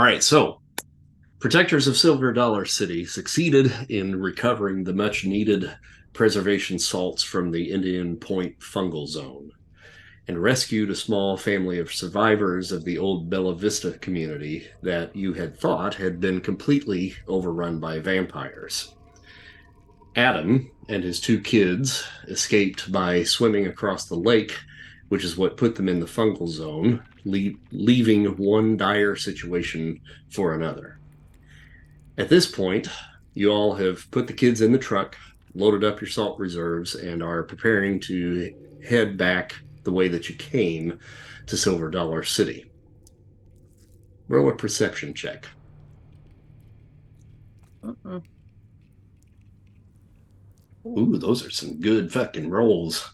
All right, so protectors of Silver Dollar City succeeded in recovering the much needed preservation salts from the Indian Point fungal zone and rescued a small family of survivors of the old Bella Vista community that you had thought had been completely overrun by vampires. Adam and his two kids escaped by swimming across the lake, which is what put them in the fungal zone, leaving one dire situation for another. At this point, you all have put the kids in the truck, loaded up your salt reserves, and are preparing to head back the way that you came to Silver Dollar City. Roll a perception check. Ooh, those are some good fucking rolls.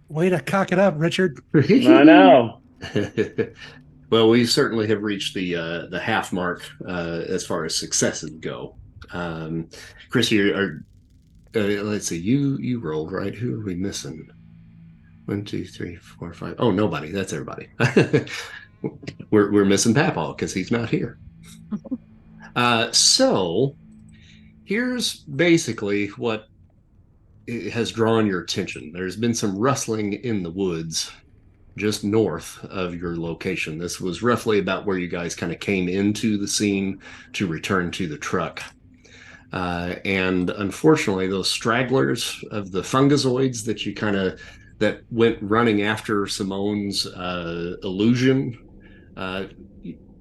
Way to cock it up, Richard. I know. Well, we certainly have reached the half mark as far as successes go. Chris, you are. Let's see. You rolled right. Who are we missing? 1, 2, 3, 4, 5. Oh, nobody. That's everybody. we're missing Papal because he's not here. So here's basically what has drawn your attention. There's been some rustling in the woods just north of your location. This was roughly about where you guys kind of came into the scene to return to the truck. And unfortunately, those stragglers of the fungazoids that went running after Simone's illusion,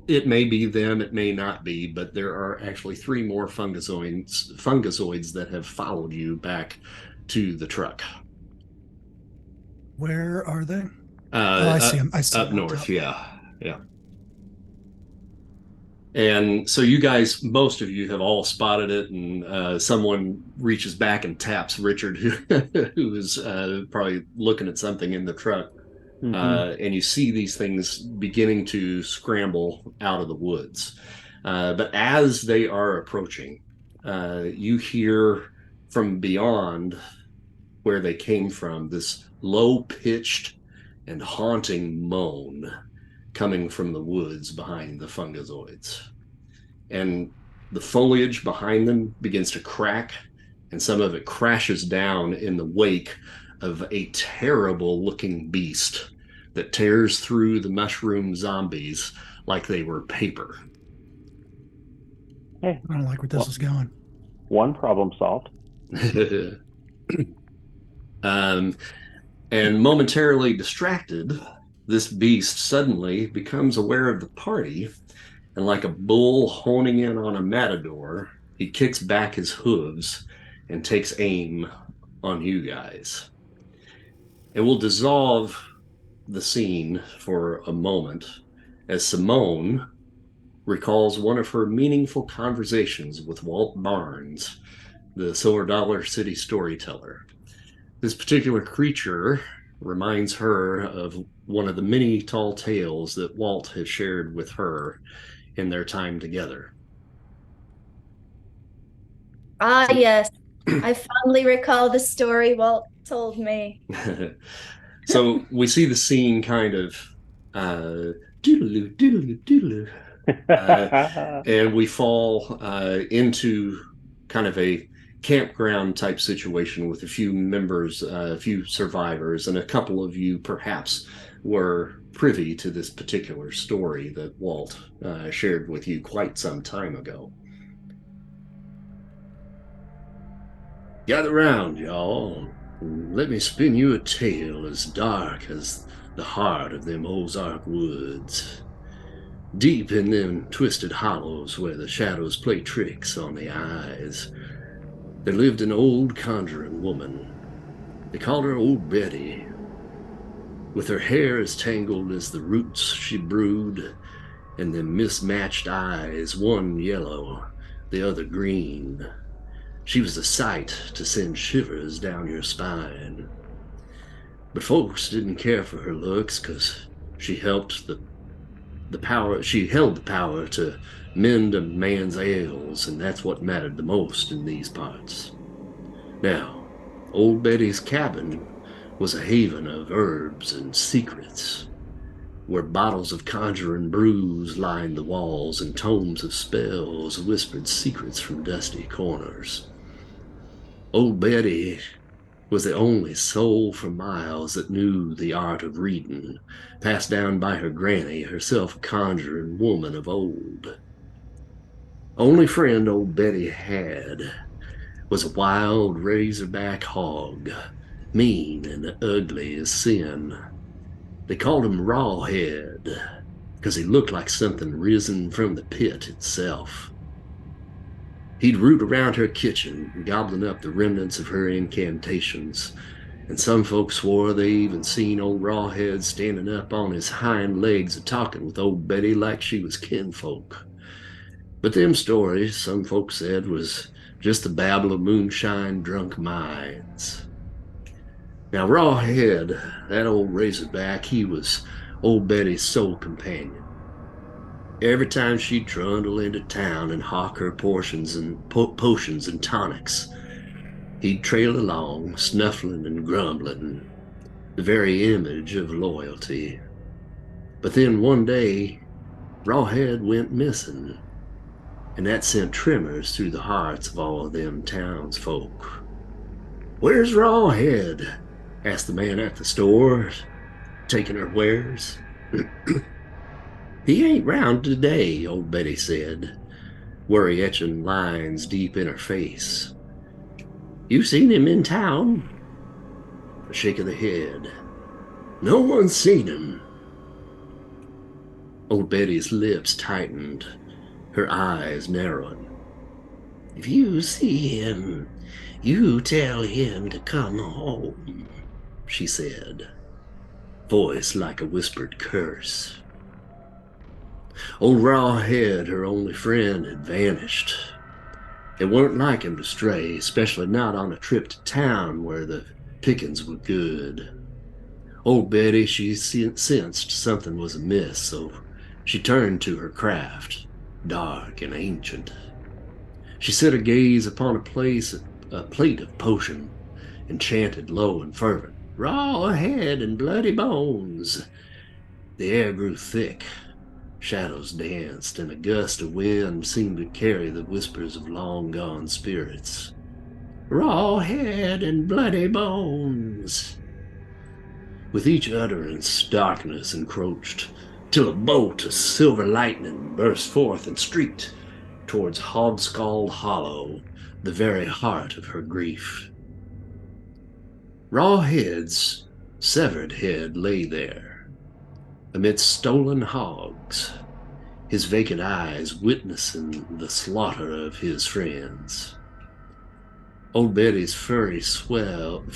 it may be them, it may not be, but there are actually 3 more fungazoids that have followed you back to the truck. Where are they? I see them. I see up them north. Yeah. And so you guys, most of you have all spotted it, and someone reaches back and taps Richard, who is probably looking at something in the truck. And you see these things beginning to scramble out of the woods. But as they are approaching, you hear from beyond where they came from this low-pitched and haunting moan coming from the woods behind the fungazoids. And the foliage behind them begins to crack, and some of it crashes down in the wake of a terrible looking beast that tears through the mushroom zombies like they were paper. Hey, I don't like where this is going. One problem solved. And momentarily distracted, this beast suddenly becomes aware of the party, and like a bull honing in on a matador, he kicks back his hooves and takes aim on you guys. It will dissolve the scene for a moment as Simone recalls one of her meaningful conversations with Walt Barnes, the Silver Dollar City storyteller. This particular creature reminds her of one of the many tall tales that Walt has shared with her in their time together. Yes. I fondly recall the story Walt told me. So we see the scene kind of doodaloo, doodaloo, doodaloo. And we fall into kind of a campground type situation with a few members, a few survivors, and a couple of you perhaps were privy to this particular story that Walt shared with you quite some time ago. Gather round, y'all. Let me spin you a tale as dark as the heart of them Ozark woods. Deep in them twisted hollows where the shadows play tricks on the eyes, there lived an old conjuring woman. They called her Old Betty. With her hair as tangled as the roots she brewed, and them mismatched eyes, one yellow, the other green. She was a sight to send shivers down your spine. But folks didn't care for her looks, 'cause she helped she held the power to mend a man's ails, and that's what mattered the most in these parts. Now, Old Betty's cabin was a haven of herbs and secrets. where bottles of conjuring brews lined the walls and tomes of spells whispered secrets from dusty corners. Old Betty was the only soul for miles that knew the art of reading, passed down by her granny, herself a conjuring woman of old. Only friend old Betty had was a wild razorback hog, mean and ugly as sin. They called him Rawhead, because he looked like something risen from the pit itself. He'd root around her kitchen, gobbling up the remnants of her incantations, and some folks swore they even seen old Rawhead standing up on his hind legs and talking with old Betty like she was kinfolk. But them stories, some folks said, was just the babble of moonshine drunk minds. Now Rawhead, that old razorback, he was old Betty's sole companion. Every time she'd trundle into town and hawk her portions and potions and tonics, he'd trail along, snuffling and grumbling, the very image of loyalty. But then one day, Rawhead went missing, and that sent tremors through the hearts of all of them townsfolk. "Where's Rawhead?" asked the man at the store, taking her wares. "He ain't round today," old Betty said, worry etching lines deep in her face. "You seen him in town?" A shake of the head. "No one's seen him." Old Betty's lips tightened, her eyes narrowing. "If you see him, you tell him to come home," she said, voice like a whispered curse. Old Rawhead, her only friend, had vanished. It weren't like him to stray, especially not on a trip to town where the pickings were good. Old Betty, she sensed something was amiss, so she turned to her craft, dark and ancient. She set her gaze upon a plate of potion, and chanted low and fervent, "Rawhead and bloody bones." The air grew thick. Shadows danced, and a gust of wind seemed to carry the whispers of long-gone spirits. "Rawhead and bloody bones." With each utterance, darkness encroached, till a bolt of silver lightning burst forth and streaked towards Hogskull Hollow, the very heart of her grief. Rawhead's severed head lay there, amidst stolen hogs, his vacant eyes witnessing the slaughter of his friends. Old Betty's fury swelled,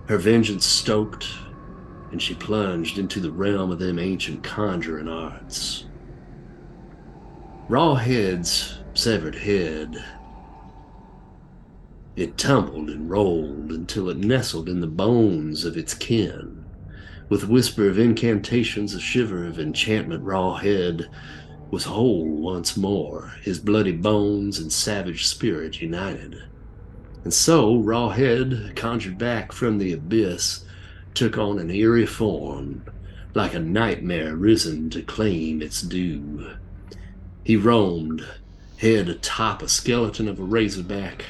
her vengeance stoked, and she plunged into the realm of them ancient conjuring arts. Rawhead's severed head, it tumbled and rolled until it nestled in the bones of its kin. With whisper of incantations, a shiver of enchantment, Rawhead was whole once more, his bloody bones and savage spirit united. And so Rawhead, conjured back from the abyss, took on an eerie form, like a nightmare risen to claim its due. He roamed, head atop a skeleton of a razorback,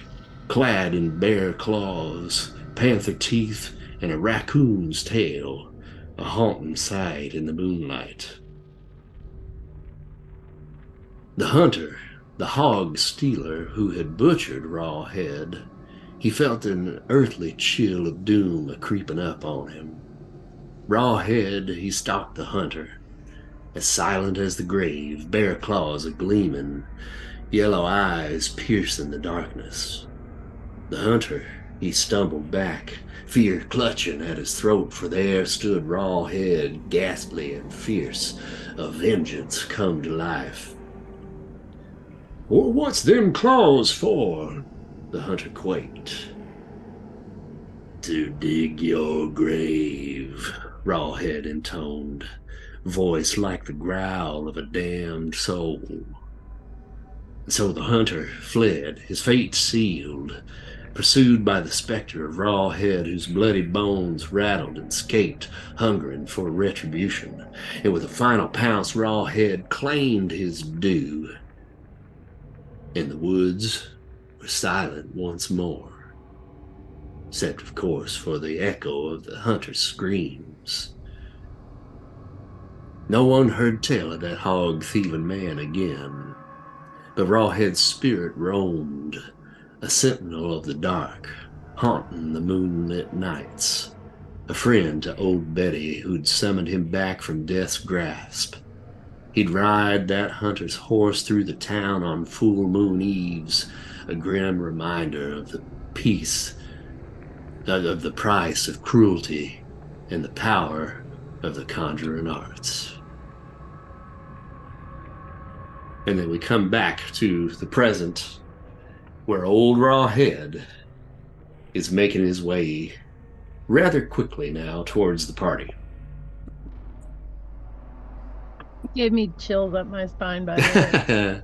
clad in bare claws, panther teeth, and a raccoon's tail, a haunting sight in the moonlight. The hunter, the hog stealer who had butchered Rawhead, he felt an earthly chill of doom a-creeping up on him. Rawhead, he stalked the hunter, as silent as the grave, bare claws a-gleaming, yellow eyes piercing the darkness. The hunter, he stumbled back, fear clutching at his throat, for there stood Rawhead, ghastly and fierce, a vengeance come to life. "Or what's them claws for?" the hunter quaked. "To dig your grave," Rawhead intoned, voice like the growl of a damned soul. And so the hunter fled, his fate sealed, pursued by the specter of Rawhead, whose bloody bones rattled and scaped, hungering for retribution. And with a final pounce, Rawhead claimed his due. And the woods were silent once more, except, of course, for the echo of the hunter's screams. No one heard tell of that hog-thieving man again, but Rawhead's spirit roamed, a sentinel of the dark, haunting the moonlit nights, a friend to old Betty who'd summoned him back from death's grasp. He'd ride that hunter's horse through the town on full moon eves, a grim reminder of the peace, of the price of cruelty, and the power of the conjuring arts. And then we come back to the present, where old Rawhead is making his way rather quickly now towards the party. Gave me chills up my spine, by the way.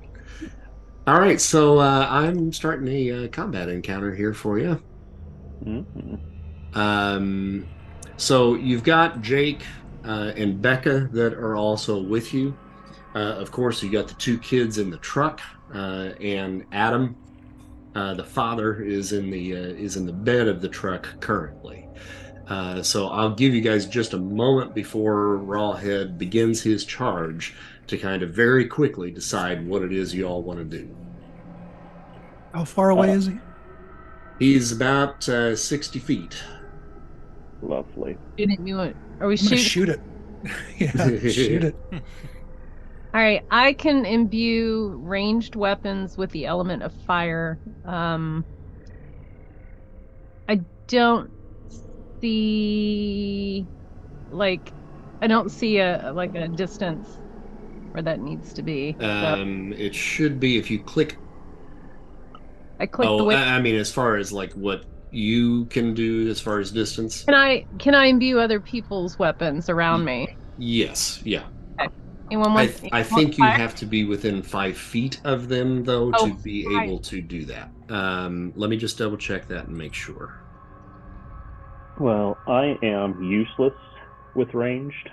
All right, so I'm starting a combat encounter here for you. Mm-hmm. So you've got Jake and Becca that are also with you. Of course, you got the two kids in the truck, and Adam, the father, is in the bed of the truck currently. So I'll give you guys just a moment before Rawhead begins his charge to kind of very quickly decide what it is you all want to do. How far away is he? He's about 60 feet. Lovely. Are we I'm gonna shooting? shoot it. Yeah, shoot it. All right, I can imbue ranged weapons with the element of fire. I don't see, I don't see a distance where that needs to be. It should be if you click. I click the way. I mean, as far as like what you can do as far as distance. Can I imbue other people's weapons around me? Yes, yeah. I think you have to be within 5 feet of them, though, to be right. able to do that. Let me just double check that and make sure. Well, I am useless with ranged,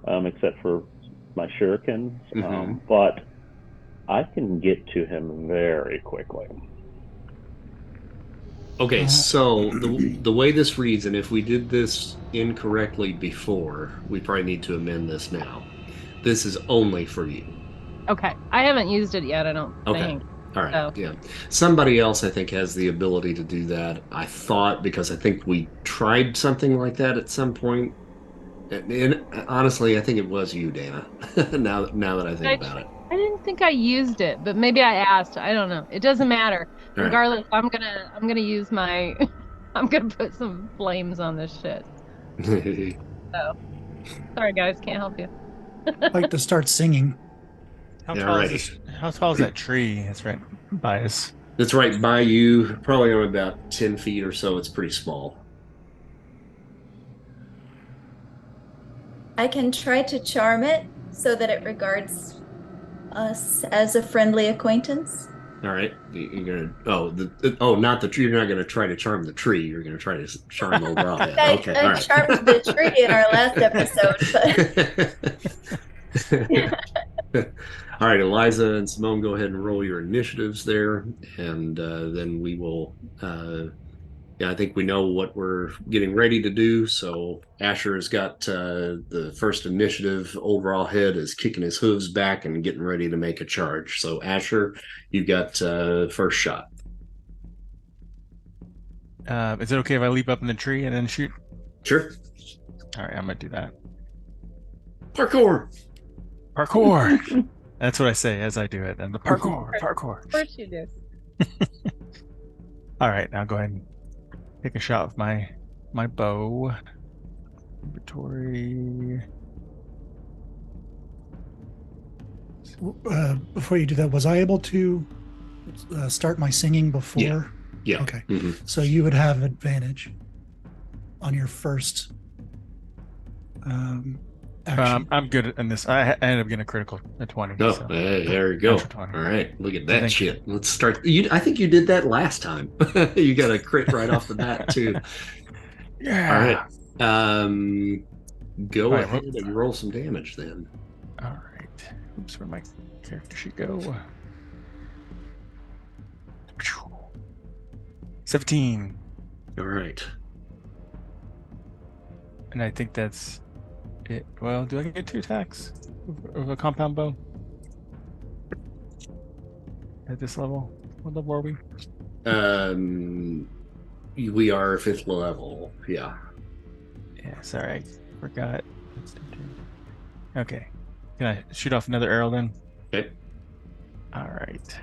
except for my shurikens, but I can get to him very quickly. Okay, so the way this reads, and if we did this incorrectly before, we probably need to amend this now. This is only for you. Okay. I haven't used it yet, I don't think. All right, So. yeah. Somebody else, I think, has the ability to do that. I thought, because I think we tried something like that at some point. And honestly, I think it was you, Dana, now that I think about it. I didn't think I used it, but maybe I asked. I don't know. It doesn't matter. All Regardless, right. I'm gonna use my I'm gonna put some flames on this shit. So sorry guys, can't help you. I'd like to start singing. How tall is that tree? That's right by us. That's right by you, probably only about 10 feet or so. It's pretty small. I can try to charm it so that it regards us as a friendly acquaintance. All right, you're gonna not the tree. You're not gonna try to charm the tree. You're gonna try to charm the Rawhead. Okay, all right. Charmed the tree in our last episode. All right, Eliza and Simone, go ahead and roll your initiatives there, and then we will. I think we know what we're getting ready to do. So Asher has got the first initiative. Old Rawhead is kicking his hooves back and getting ready to make a charge. So Asher, you got first shot. Is it okay if I leap up in the tree and then shoot? Sure. All right, I'm gonna do that. Parkour. That's what I say as I do it. And the parkour. Of course you do. All right, now go ahead and take a shot with my bow. Inventory. Before you do that, was I able to start my singing before? Yeah. Okay. Mm-hmm. So you would have advantage on your first action. I'm good in this. I ended up getting a critical at 20. No, so. there you go. Natural 20. All right, look at I that think- shit. Let's start. I think you did that last time. You got a crit right off the bat too. Yeah. All right. Go All right, ahead and roll some damage then. All right. Oops, where my character should go. 17. All right. And I think that's it. Well, do I get 2 attacks of a compound bow? At this level? What level are we? We are 5th level. Yeah. Yeah, sorry, I forgot. Okay. Can I shoot off another arrow then? Okay. All right.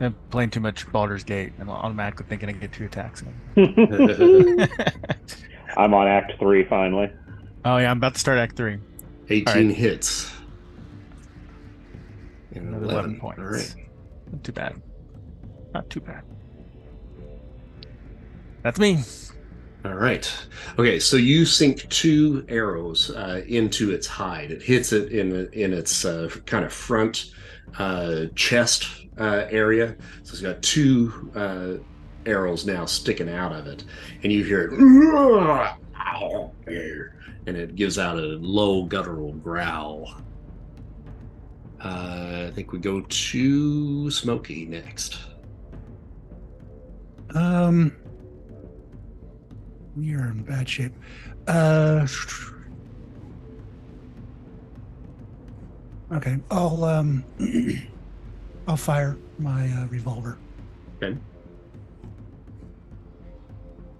I'm playing too much Baldur's Gate. I'm automatically thinking I get 2 attacks. I'm on Act 3 finally. Oh yeah, I'm about to start Act 3. 18 right. hits. And Another 11 points. All right. Not too bad. Not too bad. That's me. All right. Okay, so you sink 2 arrows into its hide. It hits it in its kind of front chest area. So it's got 2 arrows now sticking out of it, and you hear it, and it gives out a low guttural growl. I think we go to Smokey next. We are in bad shape. Okay, I'll fire my revolver. Okay.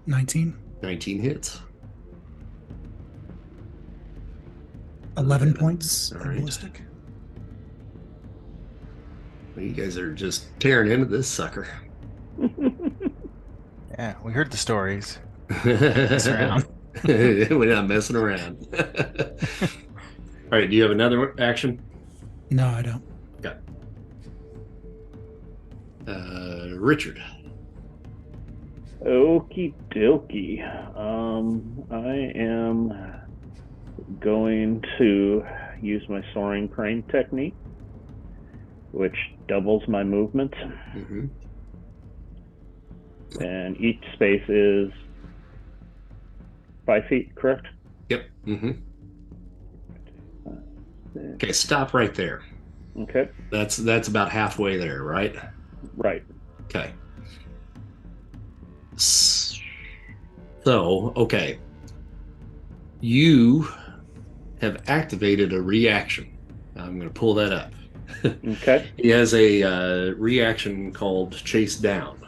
19. 19 hits. 11 points. All right. Ballistic. Well, you guys are just tearing into this sucker. Yeah, we heard the stories. Mess around. We're not messing around. All right, do you have another action? No, I don't. Okay. Richard. Okie dokie. I am going to use my soaring crane technique, which doubles my movement. Mm-hmm. And each space is 5 feet, correct? Yep. Mm-hmm. Okay, stop right there. Okay. That's about halfway there, right? Right. Okay. So, okay. You have activated a reaction. I'm going to pull that up. Okay. He has a reaction called Chase Down.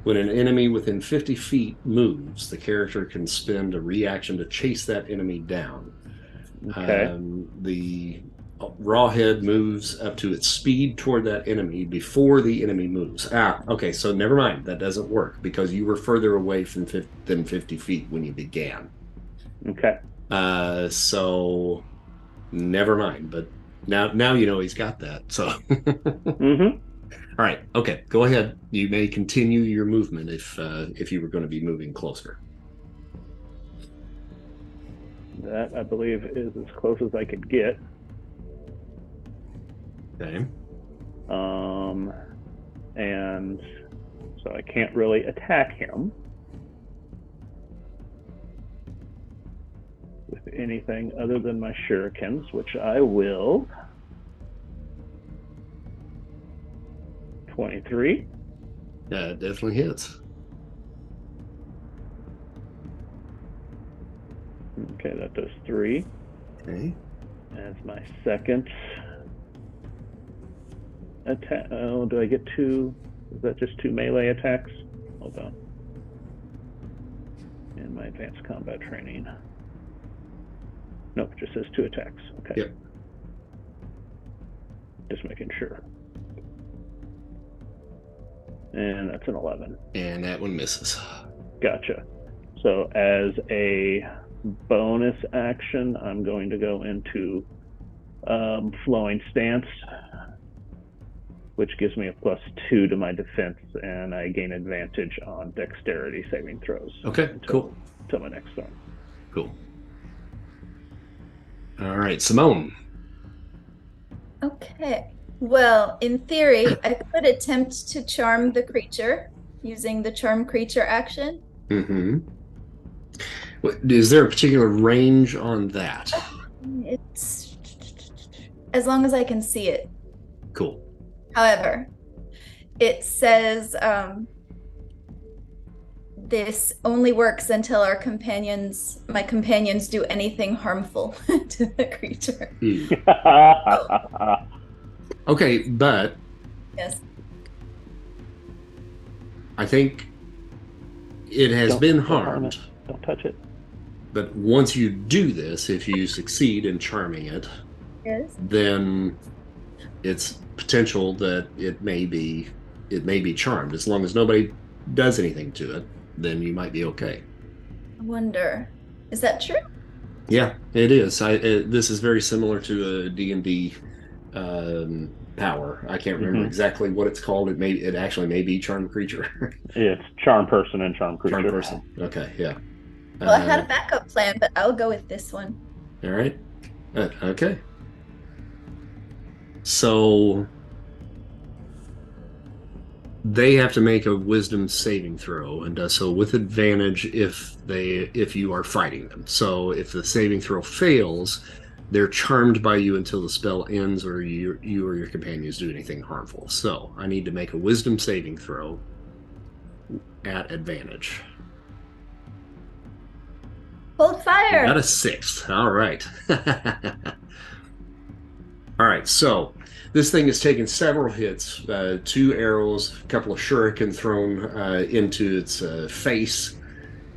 When an enemy within 50 feet moves, the character can spend a reaction to chase that enemy down. Okay. The rawhead moves up to its speed toward that enemy before the enemy moves. Okay, so never mind. That doesn't work because you were further away than 50 feet when you began. Okay. So never mind. But now you know he's got that. So. Mm-hmm. All right. Okay. Go ahead. You may continue your movement if you were going to be moving closer. That, I believe, is as close as I could get. Okay. And so I can't really attack him with anything other than my shurikens, which I will. 23. It definitely hits. Okay, that does 3. Okay. As my second attack. Oh, do I get 2? Is that just 2 melee attacks? Hold on. In my advanced combat training. Nope, it just says 2 attacks. Okay. Yep. Just making sure. And that's an 11. And that one misses. Gotcha. So as a bonus action, I'm going to go into flowing stance, which gives me a +2 to my defense, and I gain advantage on dexterity saving throws. Okay, cool. Until my next turn. Cool. All right, Simone. Okay. Well, in theory, I could attempt to charm the creature using the charm creature action. Mm-hmm. Is there a particular range on that? It's as long as I can see it. Cool. However, it says this only works until my companions do anything harmful to the creature. Okay, but Yes. I think it has been Don't harm harmed. it. Don't touch it. But once you do this, if you succeed in charming it, Yes. then it's potential that it may be charmed. As long as nobody does anything to it, then you might be okay. I wonder, is that true? Yeah, it is. This is very similar to a D&D power. I can't remember exactly what it's called. It actually may be charm creature. It's charm person and charm creature. Charm person. Okay, yeah. Well, I had a backup plan, but I'll go with this one. All right. Okay. So they have to make a wisdom saving throw, and does so with advantage if you are fighting them. So if the saving throw fails, they're charmed by you until the spell ends, or you or your companions do anything harmful. So I need to make a wisdom saving throw at advantage. Hold fire. Got a 6. All right. All right, so this thing has taken several hits, 2 arrows, a couple of shuriken thrown into its face,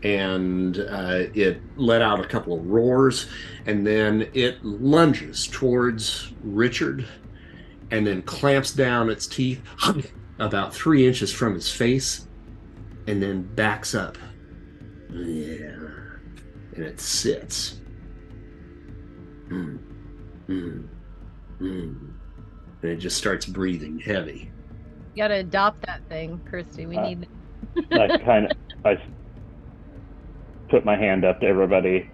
and it let out a couple of roars, and then it lunges towards Richard, and then clamps down its teeth about 3 inches from his face, and then backs up. Yeah. And it sits. And it just starts breathing heavy. You gotta adopt that thing, Kirsty. We need I put my hand up to everybody.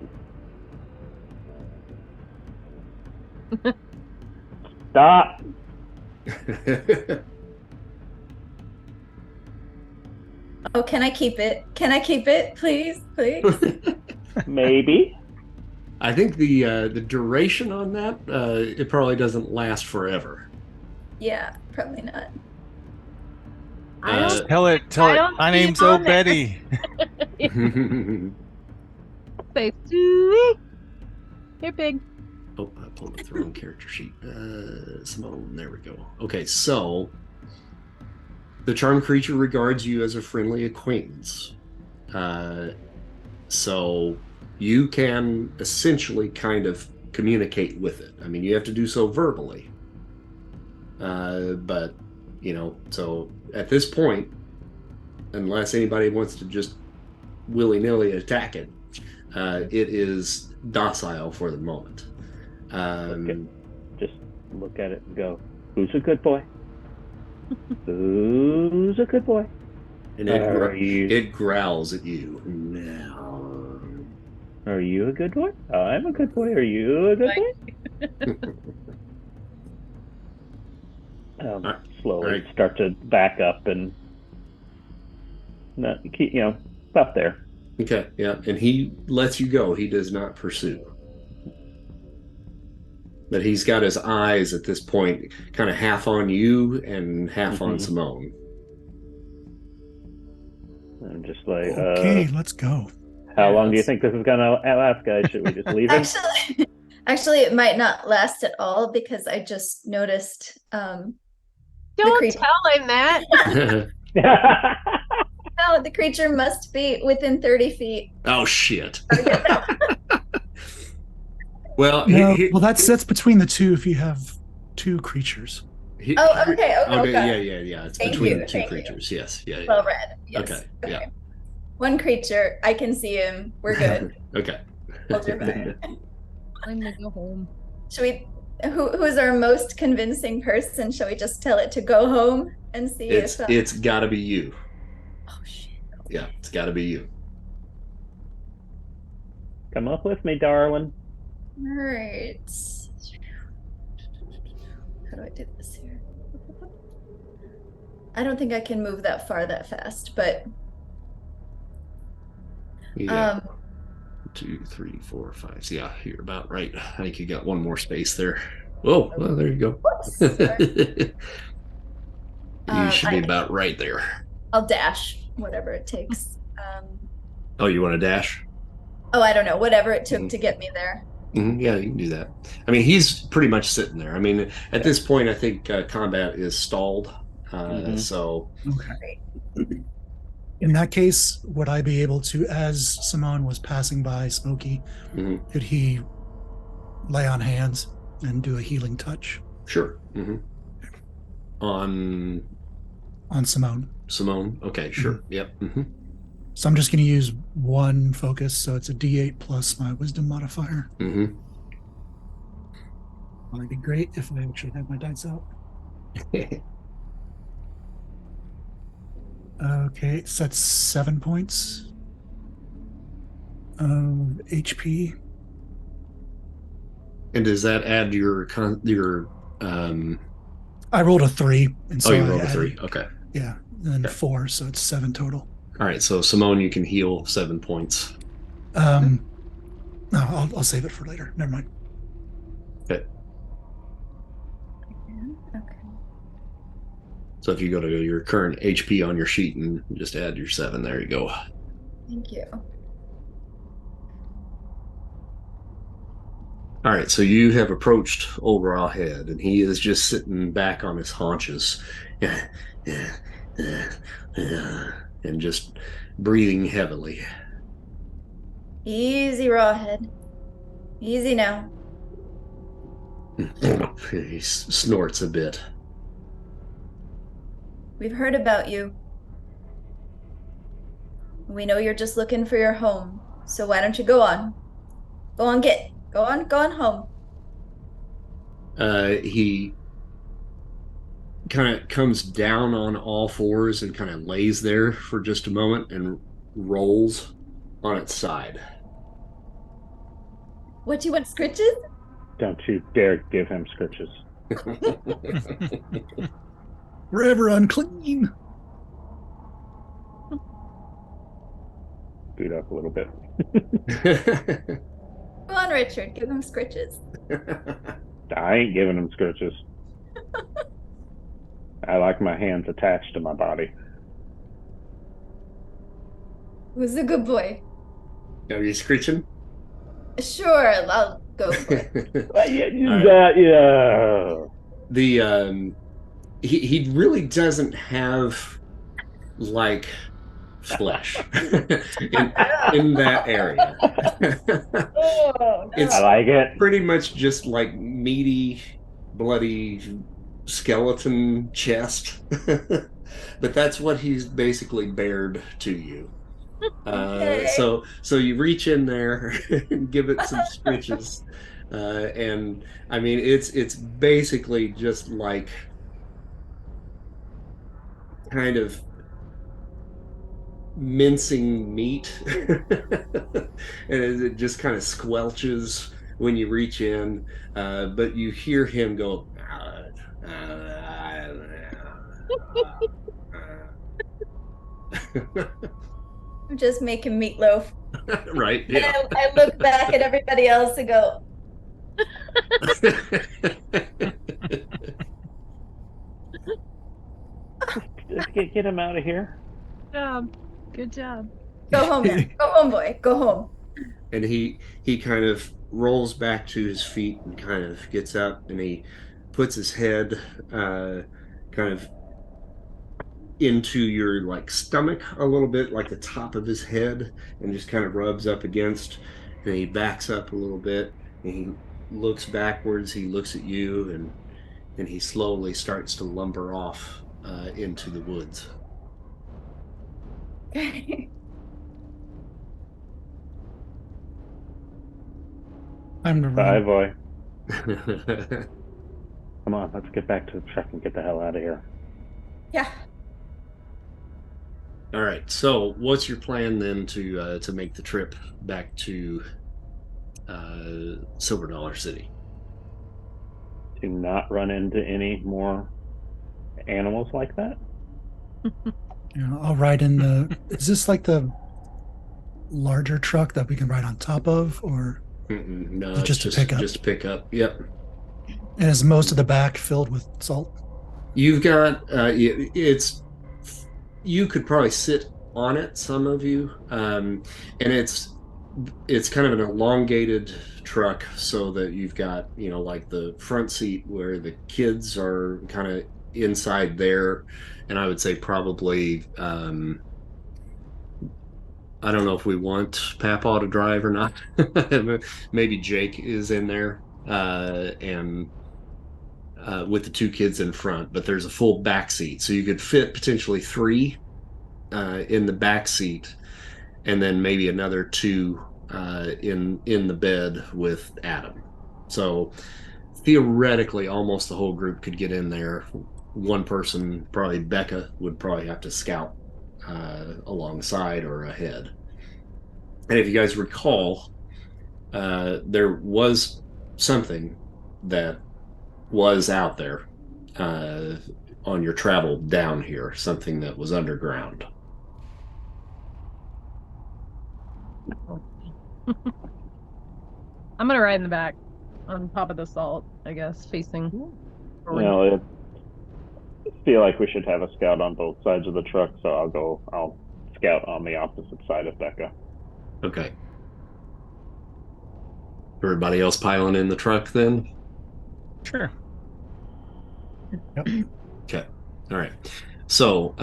Stop. Oh, can I keep it? Can I keep it, please? Please. Maybe. I think the duration on that it probably doesn't last forever. Yeah, probably not. I don't Tell it. I don't My see name's it on there. Betty. say, "Sue." Here, pig. Oh, I pulled the wrong character sheet. Simone, there we go. Okay, so the charm creature regards you as a friendly acquaintance. So you can essentially kind of communicate with it. I mean, you have to do so verbally. But, so at this point, unless anybody wants to just willy-nilly attack it, it is docile for the moment. Just look at it and go, who's a good boy? Who's a good boy? And it growls at you. No. Are you a good boy? I'm a good boy. Are you a good boy? Slowly start to back up and not keep, up there. Okay, yeah, and he lets you go. He does not pursue. But he's got his eyes at this point kind of half on you and half on Simone. I'm just like, okay, let's go. How long do you think this is going to last, guys? Should we just leave him? Actually, it might not last at all because I just noticed. Don't tell him that. No, the creature must be within 30 feet. Oh, shit. Well, No, that's between the two if you have 2 creatures. Okay. Yeah. It's Thank between you, the 2 thank creatures. you. Yes. Yeah. Well read. Yes. Okay. Yeah. One creature. I can see him. We're good. Okay. Hold your fire. I'm gonna go home. Should we? Who is our most convincing person? Shall we just tell it to go home and see if? It's got to be you. Oh shit. Yeah, it's got to be you. Come up with me, darling. All right. How do I do this here? I don't think I can move that far that fast, but Yeah. 2, 3, 4, 5. So yeah, you're about right. I think you got one more space there. Oh, well, there you go. whoops. You should be about right there. I'll dash whatever it takes. Oh, you want to dash? Oh, I don't know, whatever it took to get me there. Yeah, you can do that. I mean, he's pretty much sitting there. I mean, at this point, I think combat is stalled. So, Okay. In that case, would I be able to, as Simone was passing by Smokey, could he lay on hands and do a healing touch? Sure. On Simone. Simone? Okay, sure. Yep. So I'm just going to use one focus, so it's a D8 plus my wisdom modifier. Well, it'd be great if I actually had my dice out. Okay, so that's 7 points of HP. And does that add your I rolled a 3, and so you I rolled a added, 3. Okay. Yeah, and then 4, so it's 7 total. All right, so Simone, you can heal 7 points. No, I'll save it for later. Never mind. Okay. Okay. So if you go to your current HP on your sheet and just add your 7, there you go. Thank you. All right, so you have approached Overall Head, and he is just sitting back on his haunches, and just breathing heavily. Easy, Rawhead. Easy now. He snorts a bit. We've heard about you. We know you're just looking for your home, so why don't you go on? Go on home. He kind of comes down on all fours and kind of lays there for just a moment and rolls on its side. What do you want, scritches? Don't you dare give him scritches. Forever unclean. Boot up a little bit. Go on, Richard. Give him scritches. I ain't giving him scritches. I like my hands attached to my body. Who's a good boy? Are you screeching? Sure, I'll go for it. Yeah. The he really doesn't have like flesh in that area. It's I like it. pretty much just like meaty, bloody skeleton chest. But that's what he's basically bared to you. Okay. So you reach in there and give it some stitches, and I mean it's basically just like kind of mincing meat, and it just kind of squelches when you reach in, but you hear him go. I'm just making meatloaf. Right. And I look back at everybody else and go, Let's get him out of here. Good job. go home now. Go home, boy. Go home. And he kind of rolls back to his feet and kind of gets up, and he puts his head kind of into your like stomach a little bit, like the top of his head, and just kind of rubs up against, and he backs up a little bit, and he looks backwards, he looks at you, and he slowly starts to lumber off into the woods. I'm the Bye, run. boy. Come on, let's get back to the truck and get the hell out of here. Yeah. All right, so what's your plan then to make the trip back to Silver Dollar City. To not run into any more animals like that. I'll ride in the. Is this like the larger truck that we can ride on top of, or No, is it it's just a pickup? just a pickup. Yep. And is most of the back filled with salt? You've got it's you could probably sit on it, some of you, and it's kind of an elongated truck, so that you've got like the front seat where the kids are kind of inside there, and I would say probably I don't know if we want Papaw to drive or not. Maybe Jake is in there, and with the two kids in front, but there's a full back seat, so you could fit potentially three in the back seat, and then maybe another two in the bed with Adam. So theoretically, almost the whole group could get in there. One person, probably Becca, would probably have to scout alongside or ahead. And if you guys recall, there was something that was out there on your travel down here, something that was underground. I'm gonna ride in the back on top of the salt, I guess, facing. I feel like we should have a scout on both sides of the truck, so I'll scout on the opposite side of Becca. Okay. Everybody else piling in the truck then? Sure. Yep. Okay. All right. So,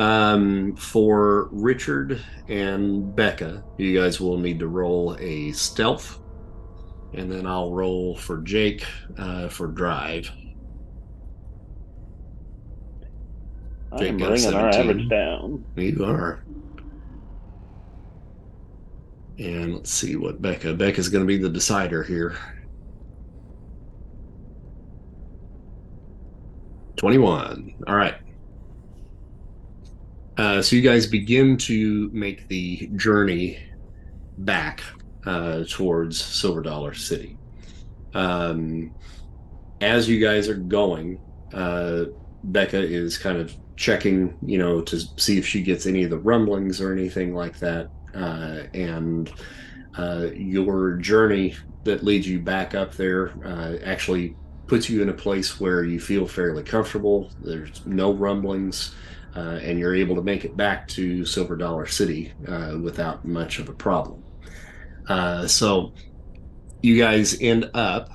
for Richard and Becca, you guys will need to roll a stealth, and then I'll roll for Jake for drive. I am bringing our average down. You are. And let's see what Becca's going to be the decider here. 21. All right. So you guys begin to make the journey back towards Silver Dollar City. As you guys are going, Becca is kind of checking, to see if she gets any of the rumblings or anything like that. And your journey that leads you back up there actually puts you in a place where you feel fairly comfortable. There's no rumblings, and you're able to make it back to Silver Dollar City without much of a problem. So you guys end up,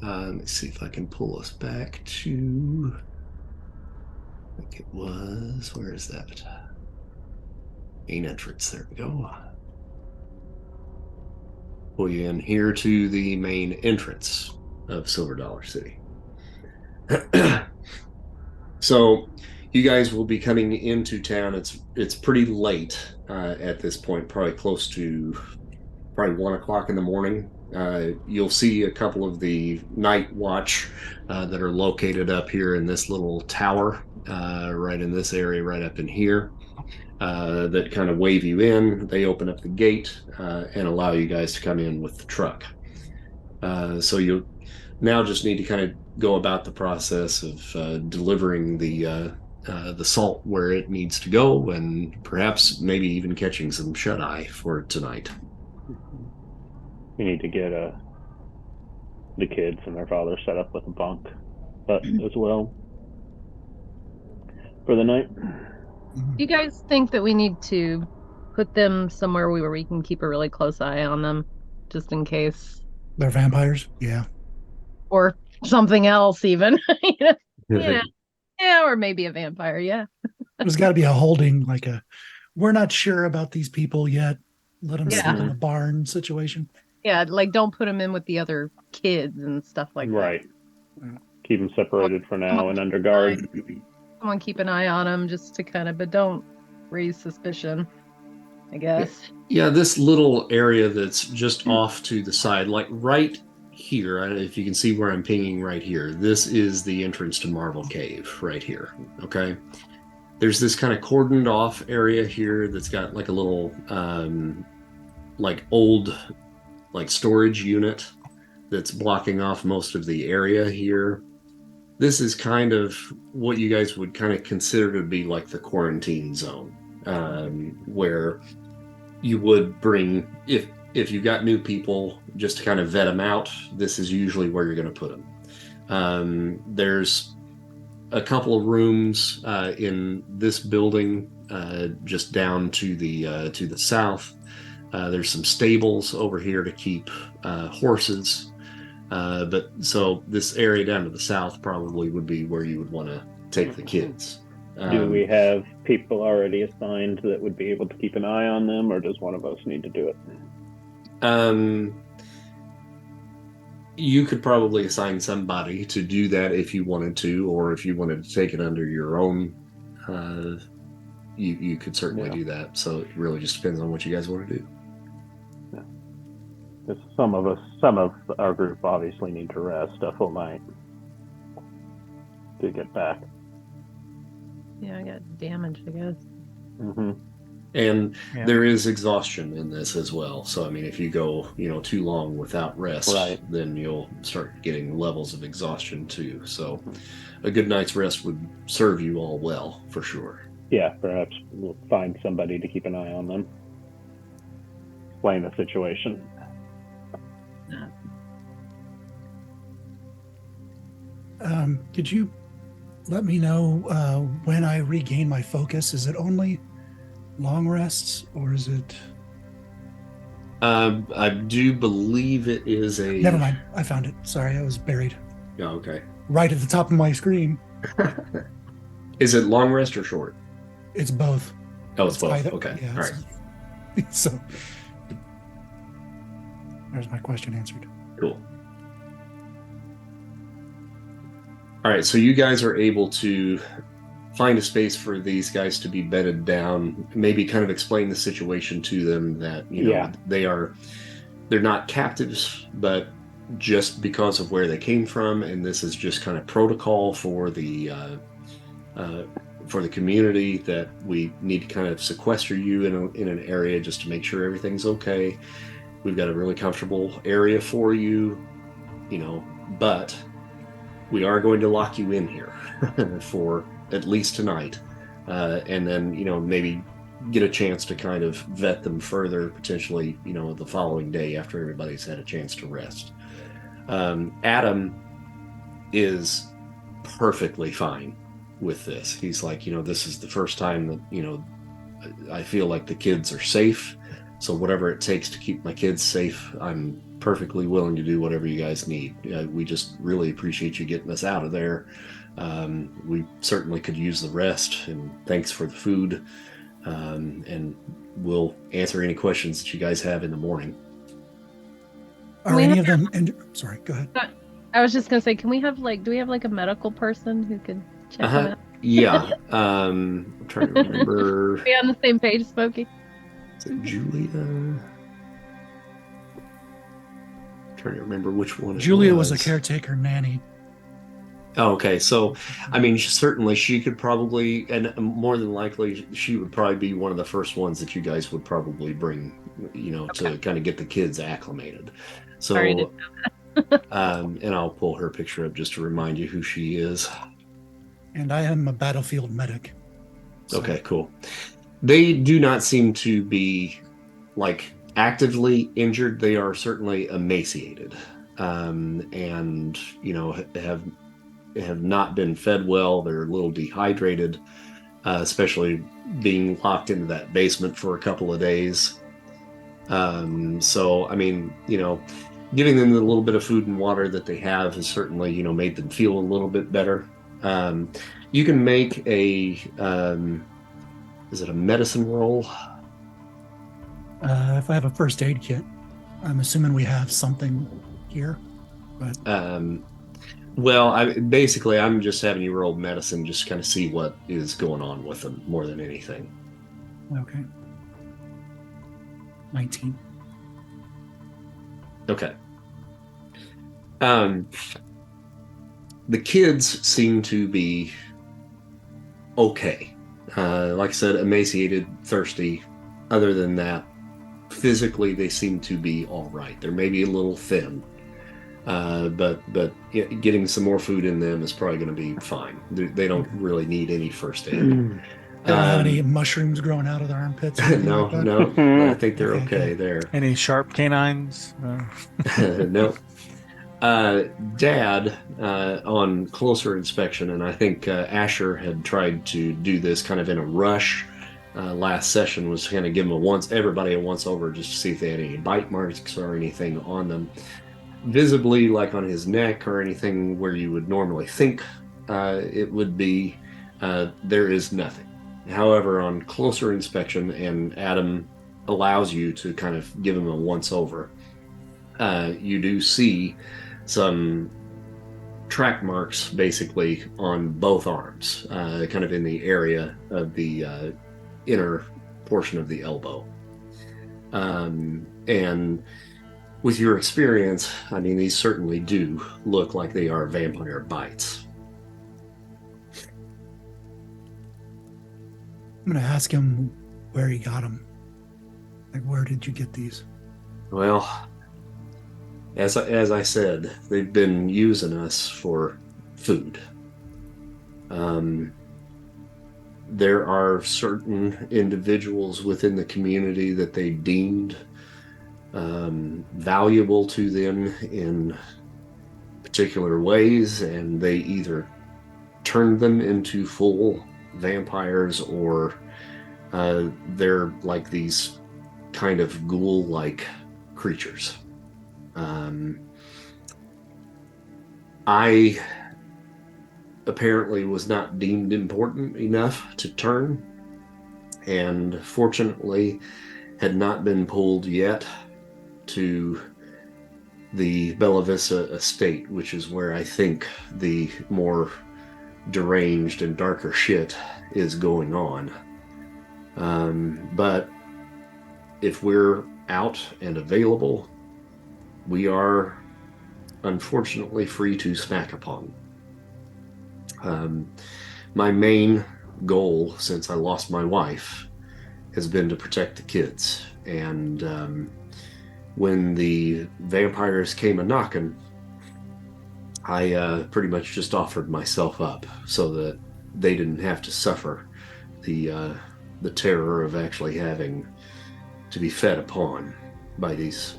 let me see if I can pull us back to, I think it was, where is that? Main entrance, there we go. Pull you in here to the main entrance of Silver Dollar City. So you guys will be coming into town. It's pretty late at this point, probably close to 1 o'clock in the morning. You'll see a couple of the night watch that are located up here in this little tower, right in this area, right up in here, that kind of wave you in. They open up the gate and allow you guys to come in with the truck. So you'll now just need to kind of go about the process of delivering the salt where it needs to go, and perhaps maybe even catching some shut-eye for tonight. We need to get the kids and their father set up with a bunk as well for the night. Do you guys think that we need to put them somewhere where we can keep a really close eye on them, just in case? They're vampires? Yeah. Or something else even. Yeah, or maybe a vampire, yeah. There's got to be a holding, like we're not sure about these people yet. Let them sleep in a barn situation. Yeah, like don't put them in with the other kids and stuff like that. Right. Keep them separated for now and under guard. Someone keep an eye on them just to kind of, but don't raise suspicion, I guess. Yeah, this little area that's just off to the side, like right here, if you can see where I'm pinging right here, this is the entrance to Marvel Cave right here, okay? There's this kind of cordoned off area here that's got like a little, like old, like storage unit that's blocking off most of the area here. This is kind of what you guys would kind of consider to be like the quarantine zone, where you would bring, if you got new people, just to kind of vet them out, this is usually where you're going to put them. There's a couple of rooms in this building, just down to the south. There's some stables over here to keep horses. But so this area down to the south probably would be where you would want to take the kids. Do we have people already assigned that would be able to keep an eye on them, or does one of us need to do it? You could probably assign somebody to do that if you wanted to, or if you wanted to take it under your own, you could certainly do that. So it really just depends on what you guys want to do. Because some of our group obviously need to rest a full night to get back. Yeah, I got damaged, I guess. Mm-hmm. And there is exhaustion in this as well. So I mean, if you go, too long without rest, then you'll start getting levels of exhaustion too. So a good night's rest would serve you all well, for sure. Yeah, perhaps we'll find somebody to keep an eye on them. Explain the situation. Could you let me know when I regain my focus? Is it only long rests, or is it... I do believe it is a... Never mind. I found it. Sorry, I was buried. Oh, okay. Right at the top of my screen. Is it long rest or short? It's both. Oh, it's both. Okay. Yeah, all right. So there's my question answered. Cool. All right, so you guys are able to find a space for these guys to be bedded down, maybe kind of explain the situation to them that, they're not captives, but just because of where they came from, and this is just kind of protocol for the community, that we need to kind of sequester you in an area just to make sure everything's okay. We've got a really comfortable area for you, but we are going to lock you in here for at least tonight, and then maybe get a chance to kind of vet them further, potentially the following day after everybody's had a chance to rest. Adam is perfectly fine with this. He's like, this is the first time that I feel like the kids are safe, so whatever it takes to keep my kids safe, I'm perfectly willing to do whatever you guys need. We just really appreciate you getting us out of there. We certainly could use the rest, and thanks for the food, and we'll answer any questions that you guys have in the morning. Are any of them... Sorry, go ahead. I was just going to say, do we have a medical person who could check them out? Yeah. I'm trying to remember. Are we on the same page, Smokey? Is it Julia? Trying to remember which one. Julia was a caretaker nanny. Oh, okay. So, I mean, certainly she could probably, and more than likely, she would probably be one of the first ones that you guys would probably bring, to kind of get the kids acclimated. So, and I'll pull her picture up just to remind you who she is. And I am a battlefield medic. So. Okay, cool. They do not seem to be actively injured. They are certainly emaciated, and have not been fed well. They're a little dehydrated, especially being locked into that basement for a couple of days. So I mean, giving them the little bit of food and water that they have has certainly made them feel a little bit better. You can make a is it a medicine roll? If I have a first aid kit, I'm assuming we have something here. But well, I'm just having you roll medicine, just kind of see what is going on with them more than anything. Okay. 19. Okay. The kids seem to be okay. Like I said, emaciated, thirsty. Other than that, physically they seem to be all right. They're maybe a little thin, But getting some more food in them is probably going to be fine. They don't really need any first aid. They don't have any mushrooms growing out of their armpits or anything No, like that? no. I think they're Okay, okay good. there. Any sharp canines? No. Dad, on closer inspection, and I think Asher had tried to do this kind of in a rush. Last session was kind of give them everybody a once over just to see if they had any bite marks or anything on them. Visibly, like on his neck or anything where you would normally think it would be, there is nothing. However, on closer inspection, and Adam allows you to kind of give him a once over, you do see some track marks basically on both arms, kind of in the area of the inner portion of the elbow. And with your experience, I mean, these certainly do look like they are vampire bites. I'm going to ask him where he got them. Like, where did you get these? Well, as I said, they've been using us for food. There are certain individuals within the community that they deemed valuable to them in particular ways, and they either turned them into full vampires or they're like these kind of ghoul-like creatures. I apparently was not deemed important enough to turn, and fortunately had not been pulled yet to the Bella Vista estate, which is where I think the more deranged and darker shit is going on. But if we're out and available, we are unfortunately free to smack upon. My main goal since I lost my wife has been to protect the kids, and when the vampires came a-knocking, I pretty much just offered myself up so that they didn't have to suffer the terror of actually having to be fed upon by these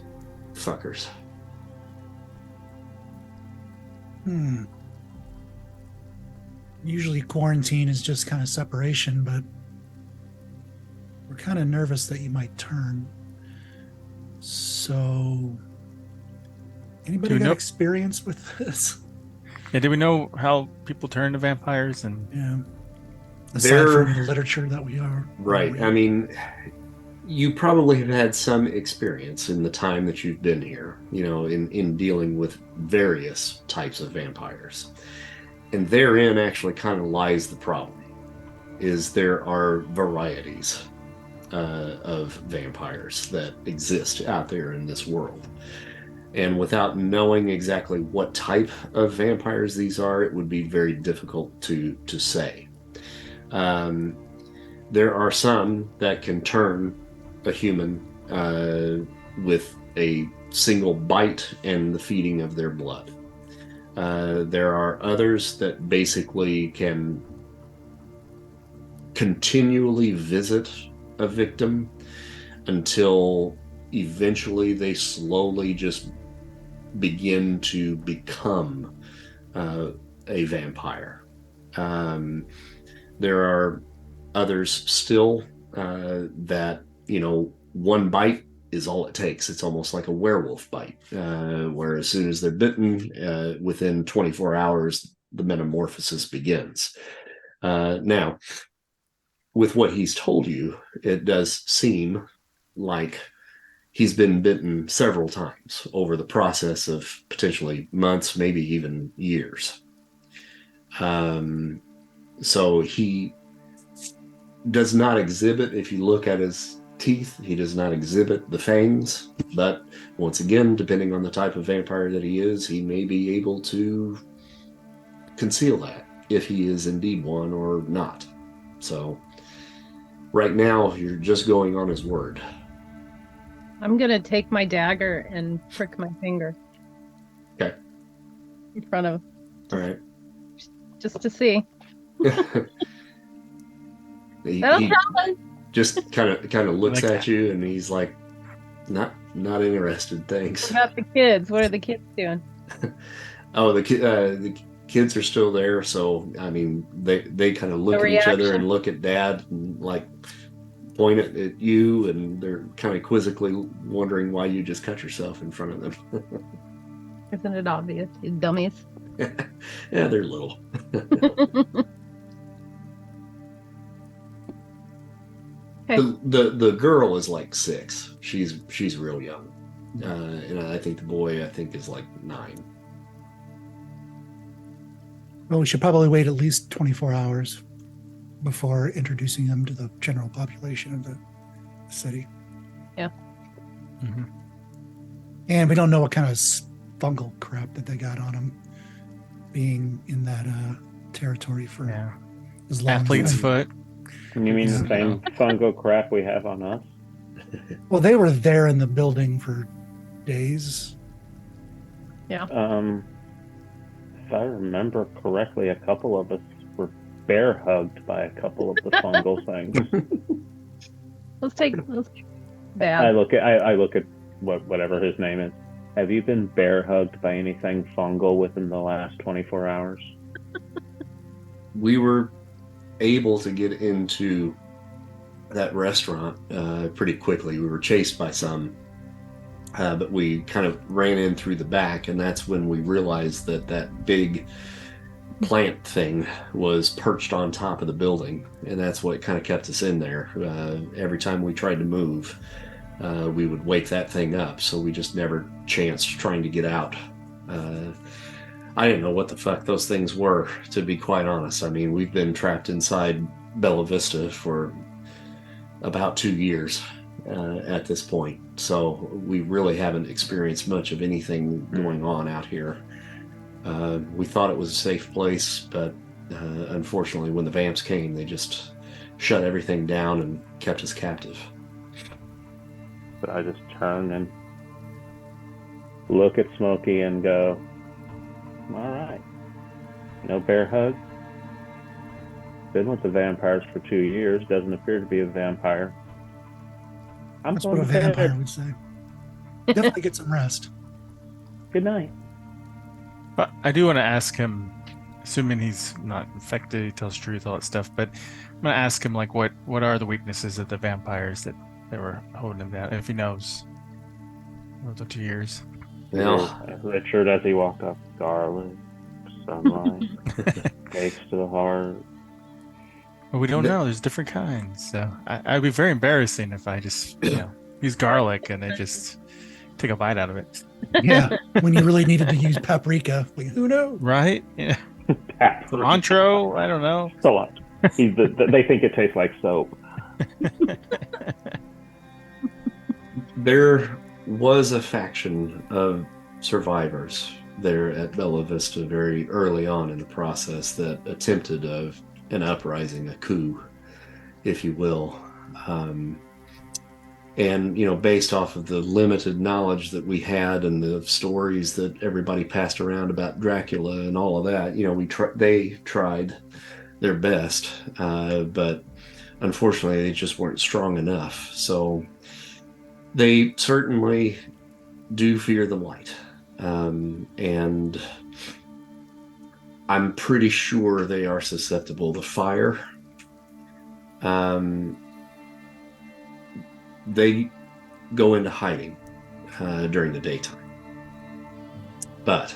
fuckers. Usually quarantine is just kind of separation, but we're kind of nervous that you might turn. So, anybody got experience with this? Yeah, do we know how people turn to vampires? And yeah, aside from the literature that we are right. I mean, you probably have had some experience in the time that you've been here, you know, in dealing with various types of vampires. And therein actually kind of lies the problem, is there are varieties of vampires that exist out there in this world. And without knowing exactly what type of vampires these are, it would be very difficult to say. There are some that can turn a human with a single bite and the feeding of their blood. There are others that basically can continually visit a victim until eventually they slowly just begin to become a vampire. There are others still that, you know, one bite is all it takes. It's almost like a werewolf bite, where as soon as they're bitten, within 24 hours, the metamorphosis begins. Now, with what he's told you, it does seem like he's been bitten several times over the process of potentially months, maybe even years. So he does not exhibit, if you look at his teeth, he does not exhibit the fangs, but once again, depending on the type of vampire that he is, he may be able to conceal that if he is indeed one or not. So right now you're just going on his word. I'm gonna take my dagger and prick my finger. Okay. in front of, All right. just to see. he That'll tell. just kind of looks Like at that. you, and he's like, not interested, thanks. What about the kids? What are the kids doing? Oh, the kids are still there, so I mean, they kind of look The at each other reaction? and look at Dad and like point at you, and they're kind of quizzically wondering why you just cut yourself in front of them. Isn't it obvious? You dummies. Yeah, they're little. Okay. The girl is like 6. She's real young, and I think the boy is like 9. Well, we should probably wait at least 24 hours before introducing them to the general population of the city. Yeah. Mm-hmm. And we don't know what kind of fungal crap that they got on them being in that territory for Yeah. as long Athlete's as foot. You mean Yeah. the same fungal crap we have on us? Well, they were there in the building for days. Yeah. If I remember correctly, a couple of us were bear hugged by a couple of the fungal things. Let's take I bad. look at whatever his name is. Have you been bear hugged by anything fungal within the last 24 hours? We were able to get into that restaurant pretty quickly. We were chased by some, but we kind of ran in through the back, and that's when we realized that big plant thing was perched on top of the building, and that's what kind of kept us in there. Every time we tried to move, we would wake that thing up, so we just never chanced trying to get out. I didn't know what the fuck those things were, to be quite honest. I mean, we've been trapped inside Bella Vista for about 2 years at this point, so we really haven't experienced much of anything going on out here. We thought it was a safe place, but unfortunately, when the vamps came, they just shut everything down and kept us captive. But I just turn and look at Smokey and go, all right. No bear hug. Been with the vampires for 2 years. Doesn't appear to be a vampire. I'm That's going what a to bed. vampire would say. Definitely get some rest. Good night. But I do want to ask him, assuming he's not infected, he tells the truth, all that stuff, but I'm going to ask him, like, what are the weaknesses of the vampires that were holding him down, if he knows. Over the 2 years. Well, Richard, as he walked up, garlic, sunlight, cakes to the heart. Well, we don't know. There's different kinds. So I'd be very embarrassing if I just, use garlic and I just take a bite out of it. Yeah, when you really needed to use paprika, like, who knows? Right? Yeah. Paprika. Cilantro? I don't know. So what? They think it tastes like soap. there was a faction of survivors there at Bella Vista very early on in the process that attempted an uprising, a coup, if you will. And, based off of the limited knowledge that we had and the stories that everybody passed around about Dracula and all of that, they tried their best, but unfortunately they just weren't strong enough. So they certainly do fear the light. And I'm pretty sure they are susceptible to fire. They go into hiding during the daytime. But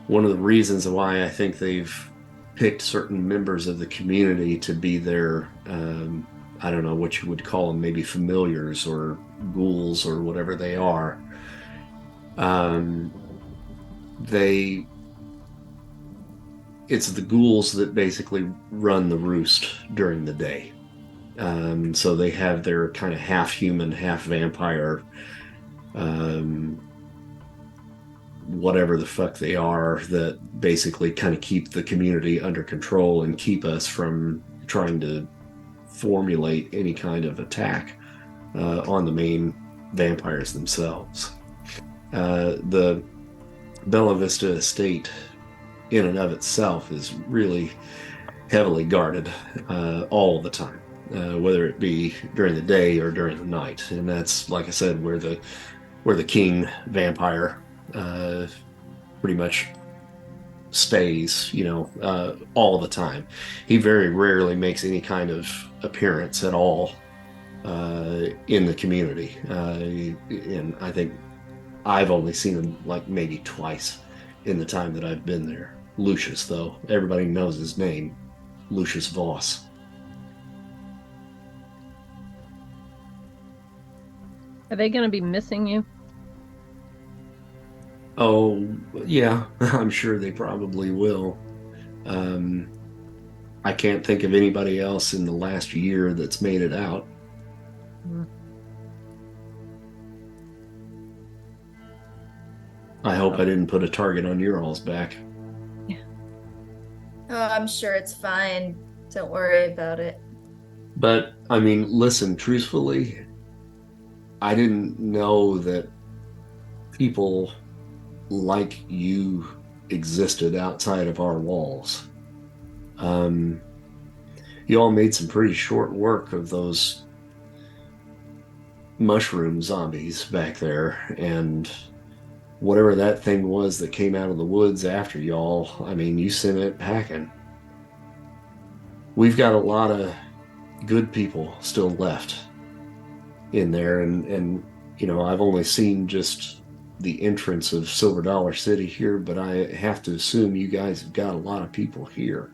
one of the reasons why I think they've picked certain members of the community to be their, I don't know what you would call them, maybe familiars or ghouls or whatever they are, it's the ghouls that basically run the roost during the day. So they have their kind of half human, half vampire, whatever the fuck they are, that basically kind of keep the community under control and keep us from trying to formulate any kind of attack on the main vampires themselves. The Bella Vista Estate, in and of itself, is really heavily guarded all the time, whether it be during the day or during the night. And that's, like I said, where the king vampire pretty much stays, all the time. He very rarely makes any kind of appearance at all in the community. And I think I've only seen him like maybe twice in the time that I've been there. Lucius, though, everybody knows his name, Lucius Voss. Are they going to be missing you? Oh, yeah, I'm sure they probably will. I can't think of anybody else in the last year that's made it out. I hope I didn't put a target on your all's back. Oh, I'm sure it's fine. Don't worry about it. But, I mean, listen, truthfully, I didn't know that people like you existed outside of our walls. You all made some pretty short work of those mushroom zombies back there, and whatever that thing was that came out of the woods after y'all, I mean, you sent it packing. We've got a lot of good people still left in there, and I've only seen just the entrance of Silver Dollar City here, but I have to assume you guys have got a lot of people here.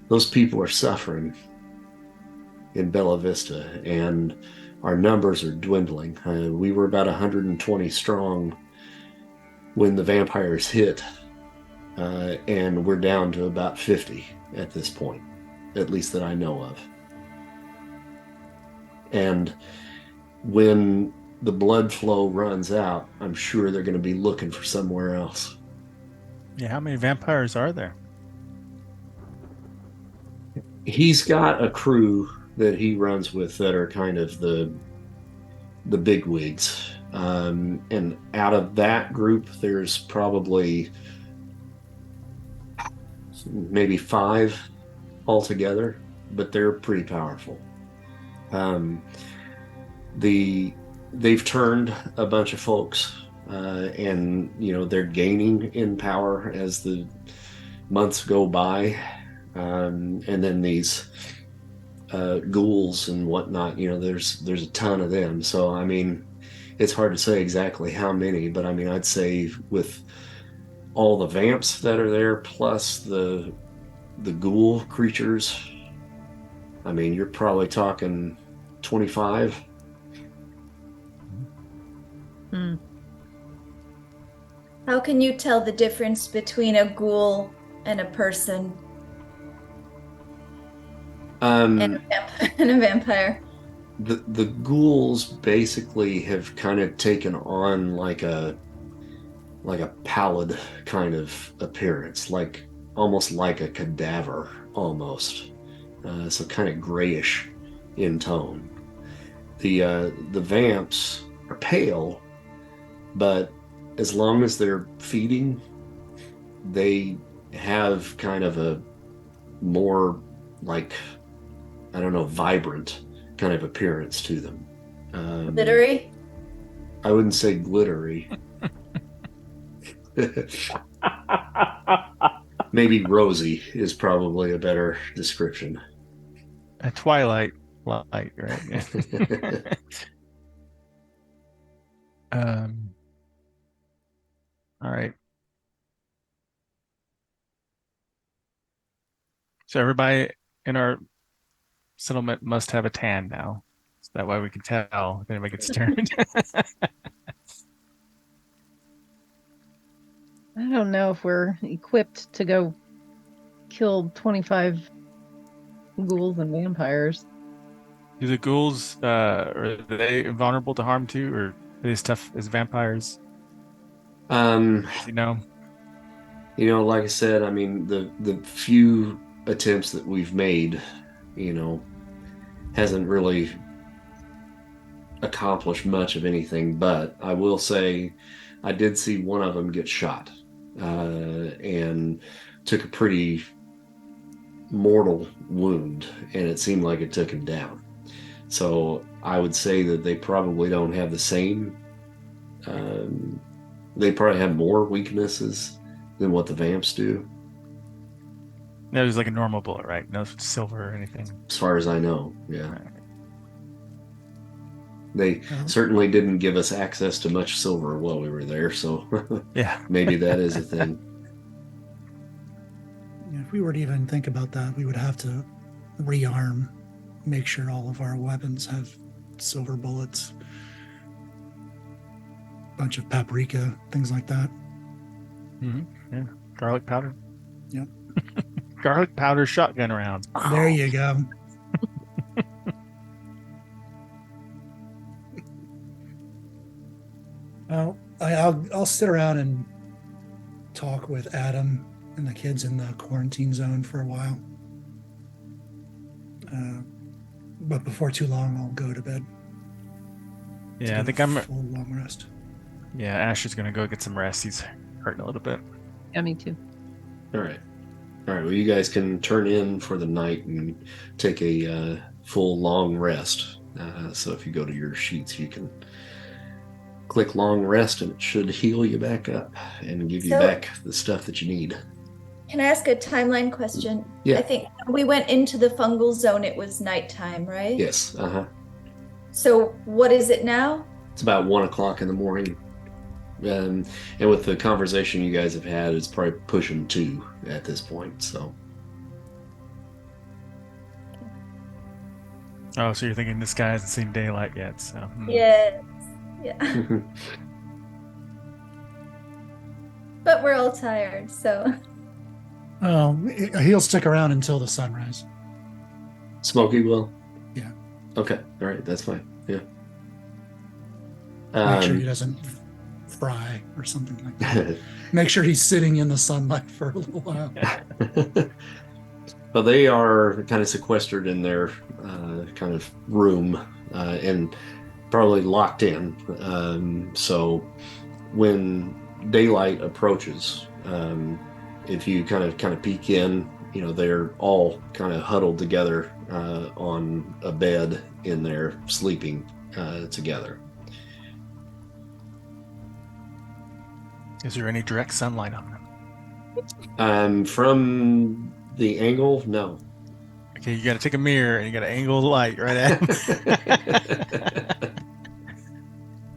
Those people are suffering in Bella Vista, and our numbers are dwindling. We were about 120 strong when the vampires hit, and we're down to about 50 at this point, at least that I know of. And when the blood flow runs out, I'm sure they're going to be looking for somewhere else. Yeah, how many vampires are there? He's got a crew that he runs with that are kind of the bigwigs. And out of that group, there's probably maybe 5 altogether, but they're pretty powerful. They've turned a bunch of folks, and they're gaining in power as the months go by. And then these ghouls and whatnot, there's a ton of them. So I mean, it's hard to say exactly how many, but I mean, I'd say with all the vamps that are there plus the ghoul creatures, I mean, you're probably talking 25. How can you tell the difference between a ghoul and a person? And a vampire? The ghouls basically have kind of taken on like a pallid kind of appearance, almost like a cadaver almost. So kind of grayish in tone. The vamps are pale, but as long as they're feeding, they have kind of a more I don't know, vibrant kind of appearance to them. Glittery? I wouldn't say glittery. Maybe rosy is probably a better description. A twilight light, right? All right. So everybody in our settlement must have a tan now. So that way we can tell if anybody gets turned. I don't know if we're equipped to go kill 25 ghouls and vampires. Do the ghouls, are they vulnerable to harm too, or are they as tough as vampires? You know? Like I said, I mean, the few attempts that we've made, hasn't really accomplish much of anything, but I will say I did see one of them get shot and took a pretty mortal wound, and it seemed like it took him down. So I would say that they probably don't have the same. They probably have more weaknesses than what the vamps do. That was like a normal bullet, right? No silver or anything. As far as I know, yeah. Right. They certainly didn't give us access to much silver while we were there, so Yeah. maybe that is a thing. If we were to even think about that, we would have to rearm, make sure all of our weapons have silver bullets, bunch of paprika, things like that. Mm-hmm. Yeah. Garlic powder. Yep. Garlic powder shotgun rounds. There you go. Well, I'll sit around and talk with Adam and the kids in the quarantine zone for a while. But before too long, I'll go to bed. Yeah, I think I'm full long rest. Yeah, Ash is gonna go get some rest. He's hurting a little bit. Yeah, me too. All right. Well, you guys can turn in for the night and take a full long rest. So if you go to your sheets, you can click long rest, and it should heal you back up and give you back the stuff that you need. Can I ask a timeline question? Yeah. I think when we went into the fungal zone, it was nighttime, right? Yes. So what is it now? It's about 1 o'clock in the morning. And with the conversation you guys have had, it's probably pushing 2 at this point. So. Oh, so you're thinking this guy hasn't seen daylight yet? So. Yes. Yeah. But we're all tired, so. Oh, he'll stick around until the sunrise. Smokey will? Yeah. Okay. All right. That's fine. Yeah. Make sure he doesn't fry or something like that. Make sure he's sitting in the sunlight for a little while. But they are kind of sequestered in their kind of room and probably locked in. So when daylight approaches, if you kind of peek in, they're all kind of huddled together on a bed in there, sleeping together. Is there any direct sunlight on them? From the angle, no. Okay, you got to take a mirror and you got to angle the light right at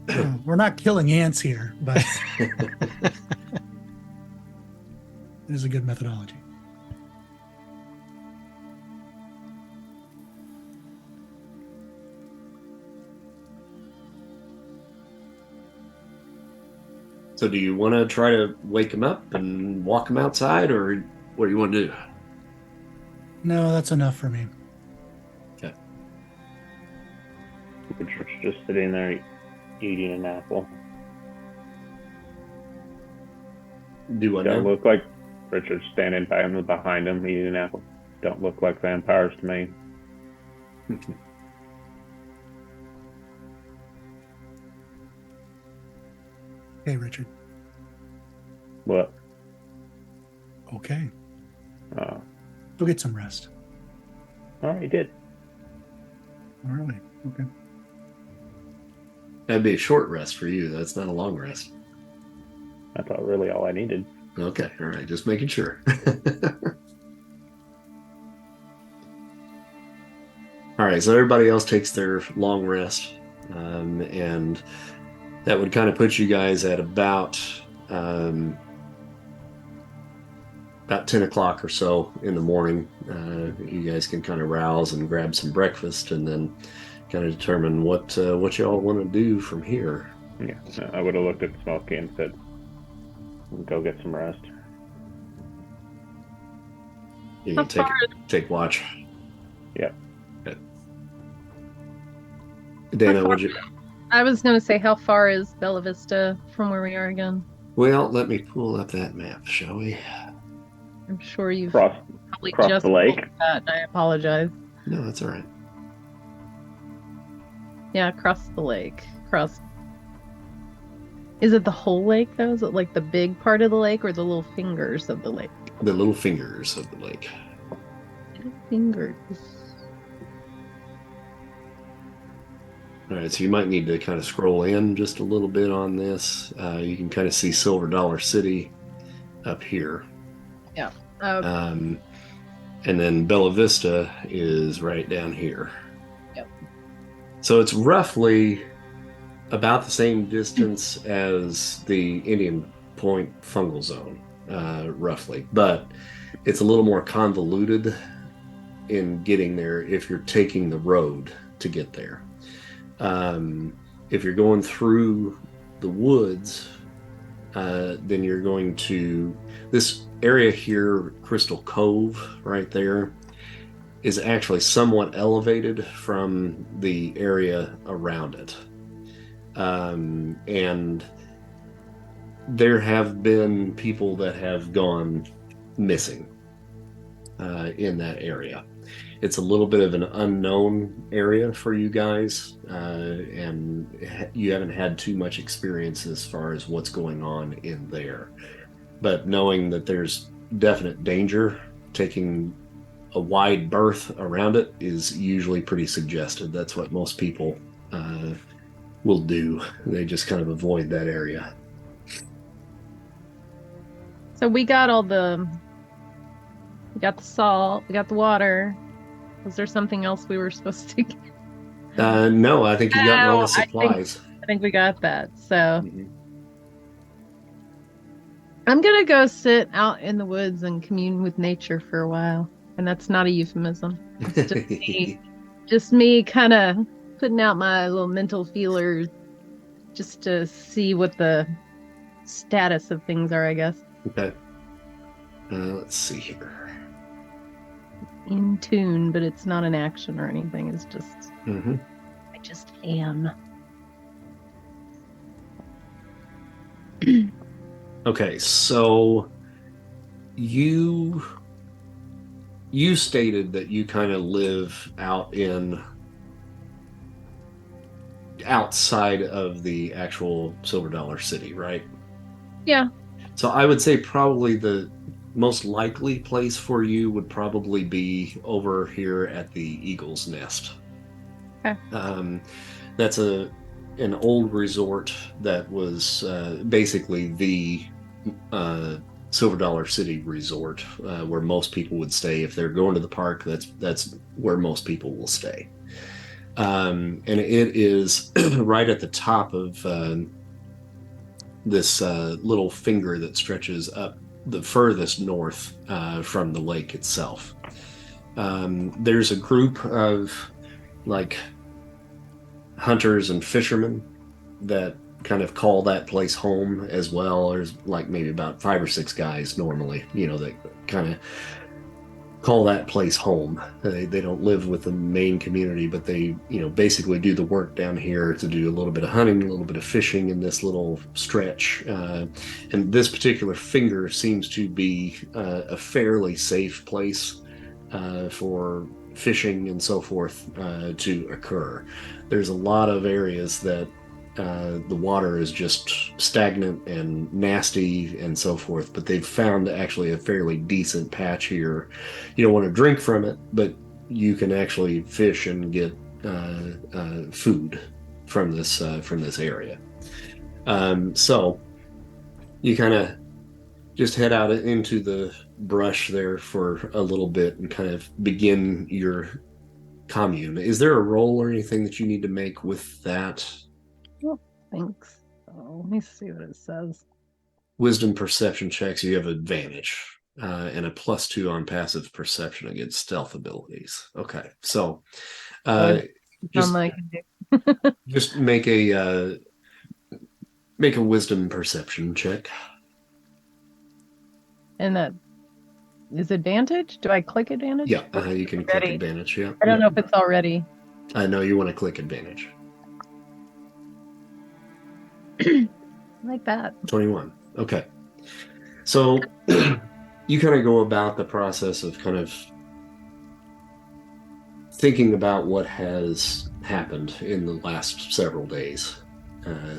them. We're not killing ants here, but it is a good methodology. So do you want to try to wake him up and walk him outside, or what do you want to do? No, that's enough for me. Okay. Richard's just sitting there eating an apple. Do what Don't now? look like Richard's standing behind him eating an apple. Don't look like vampires to me. Hey, Richard. What? Okay. Oh, Go get some rest. all right, he did. All right. Okay. That'd be a short rest for you. That's not a long rest. I thought really all I needed. Okay. All right. Just making sure. All right. So everybody else takes their long rest. And that would kind of put you guys at about 10 o'clock or so in the morning. You guys can kind of rouse and grab some breakfast, and then kind of determine what y'all want to do from here. Yeah, I would have looked at Smokey and said, "Go get some rest." You How can far take watch. Yeah. Okay. Dana, would you? I was going to say, how far is Bella Vista from where we are again? Well, let me pull up that map, shall we? I'm sure you've Cross probably across just the lake. pulled that, and I apologize. No, that's all right. Yeah, across the lake. Across. Is it the whole lake though? Is it like the big part of the lake or the little fingers of the lake? The little fingers of the lake. Little fingers. All right, so you might need to kind of scroll in just a little bit on this. You can kind of see Silver Dollar City up here. Yeah. And then Bella Vista is right down here. Yep. So it's roughly about the same distance as the Indian Point fungal zone, roughly. But it's a little more convoluted in getting there if you're taking the road to get there. If you're going through the woods, then you're going to this area here, Crystal Cove, right there, is actually somewhat elevated from the area around it. And there have been people that have gone missing in that area. It's a little bit of an unknown area for you guys, and you haven't had too much experience as far as what's going on in there. But knowing that there's definite danger, taking a wide berth around it is usually pretty suggested. That's what most people will do. They just kind of avoid that area. So we got the salt, we got the water. Was there something else we were supposed to get? No, I think you got all the supplies. I think we got that. So Mhm. I'm gonna go sit out in the woods and commune with nature for a while. And that's not a euphemism. It's just me kind of putting out my little mental feelers just to see what the status of things are, I guess. Okay. Let's see here. In tune, but it's not an action or anything. It's just, I just am. Okay, so you stated that you kind of live outside of the actual Silver Dollar City, right? Yeah. So I would say probably the most likely place for you would probably be over here at the Eagle's Nest. Okay. That's an old resort that was basically the Silver Dollar City resort where most people would stay if they're going to the park. That's where most people will stay, and it is right at the top of this little finger that stretches up the furthest north from the lake itself. There's a group of like hunters and fishermen that kind of call that place home as well. There's like maybe about 5 or 6 guys normally, that kind of call that place home. They don't live with the main community, but they, basically do the work down here to do a little bit of hunting, a little bit of fishing in this little stretch. And this particular finger seems to be a fairly safe place for fishing and so forth to occur. There's a lot of areas that the water is just stagnant and nasty and so forth, but they've found actually a fairly decent patch here. You don't want to drink from it, but you can actually fish and get food from this area. So you kind of just head out into the brush there for a little bit and kind of begin your commune. Is there a roll or anything that you need to make with that? Thanks. So let me see what it says. Wisdom perception checks, you have advantage and a +2 on passive perception against stealth abilities. Okay, so just make a wisdom perception check. And that is advantage? Do I click advantage? Yeah, you can click advantage. Yeah, I don't know if it's already. I know you want to click advantage. Like that. 21. Okay. So you kind of go about the process of kind of thinking about what has happened in the last several days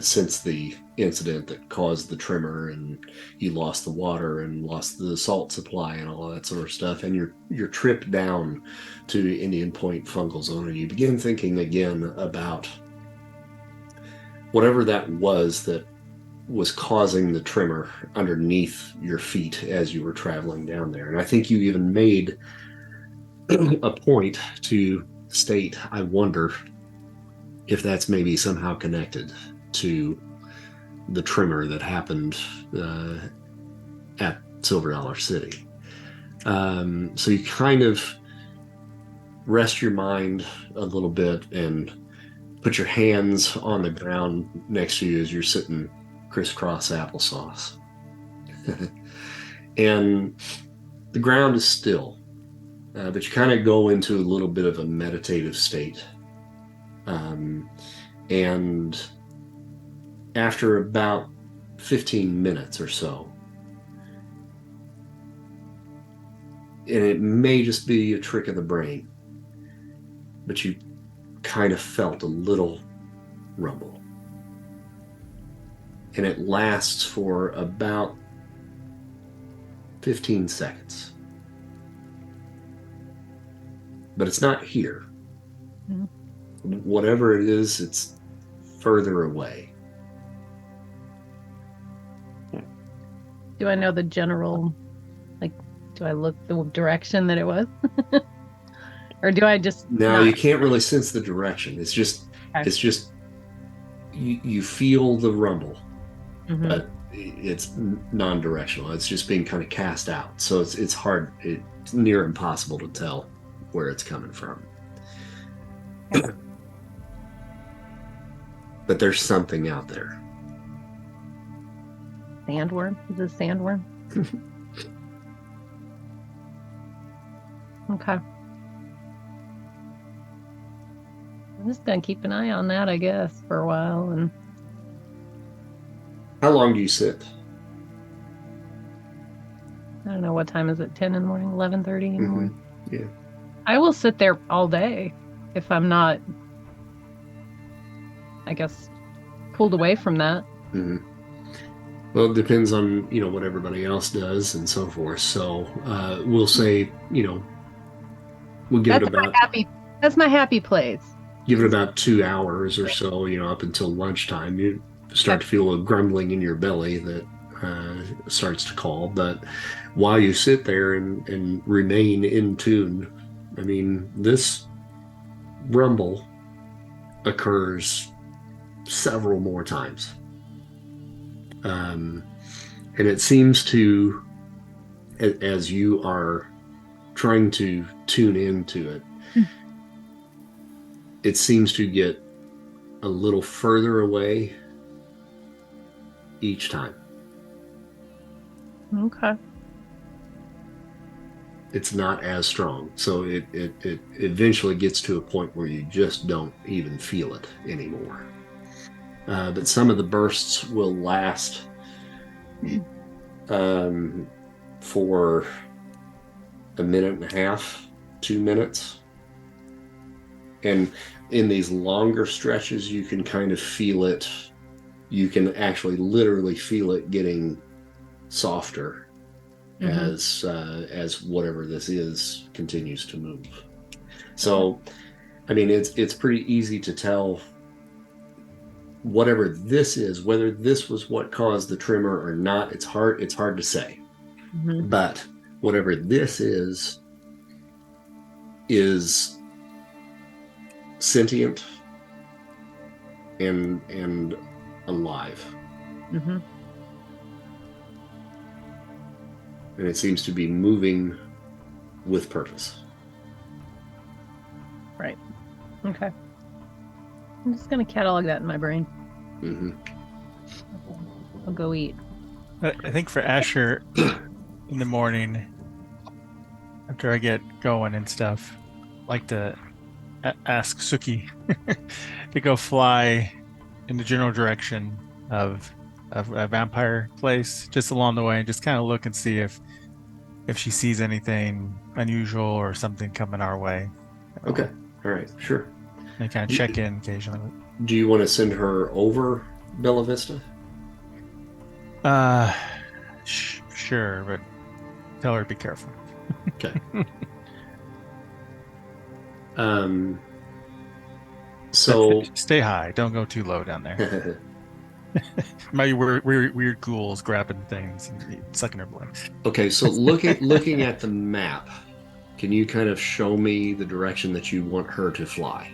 since the incident that caused the tremor, and you lost the water and lost the salt supply and all that sort of stuff, and your trip down to Indian Point Fungal Zone, and you begin thinking again about whatever that was causing the tremor underneath your feet as you were traveling down there. And I think you even made a point to state, I wonder if that's maybe somehow connected to the tremor that happened at Silver Dollar City. So you kind of rest your mind a little bit and put your hands on the ground next to you as you're sitting crisscross applesauce. And the ground is still, but you kind of go into a little bit of a meditative state. And after about 15 minutes or so, and it may just be a trick of the brain, but you kind of felt a little rumble. And it lasts for about 15 seconds. But it's not here. Mm-hmm. Whatever it is, it's further away. Do I know the general, like, do I look the direction that it was? Or do I just No, not? you can't really sense the direction. It's just, Okay. it's just, you feel the rumble, Mhm. but it's non-directional. It's just being kind of cast out. So it's hard, it's near impossible to tell where it's coming from. But there's something out there. Sandworm? Is it a sandworm? Okay. I'm just gonna keep an eye on that, I guess, for a while. And How long do you sit? I don't know, what time is it? 10 in the morning? 11:30 in the morning? Yeah. I will sit there all day if I'm not, I guess, pulled away from that. Mm-hmm. Well, it depends on, what everybody else does and so forth. So we'll say, we'll give it about That's my happy place. give it about 2 hours or so, up until lunchtime. You start to feel a grumbling in your belly that starts to call. But while you sit there and remain in tune, I mean, this rumble occurs several more times. And it seems to, as you are trying to tune into it, it seems to get a little further away each time. Okay. It's not as strong. So it eventually gets to a point where you just don't even feel it anymore. But some of the bursts will last for a minute and a half, 2 minutes. And in these longer stretches, you can kind of feel it. You can actually literally feel it getting softer as whatever this is continues to move. So, I mean, it's pretty easy to tell whatever this is, whether this was what caused the tremor or not. It's hard to say. Mm-hmm. But whatever this is sentient and alive. Mm-hmm. And it seems to be moving with purpose. Right. Okay. I'm just gonna catalog that in my brain. Mm-hmm. I'll go eat. I think for Asher, in the morning, after I get going and stuff, I like to ask Suki to go fly in the general direction of a vampire place, just along the way, and just kind of look and see if she sees anything unusual or something coming our way. Okay. All right. Sure. They kind of check in occasionally. Do you want to send her over Bella Vista? Sure, but tell her to be careful. Okay. So stay high. Don't go too low down there. Might be weird ghouls grabbing things and sucking her blood. Okay, so looking at the map, can you kind of show me the direction that you want her to fly?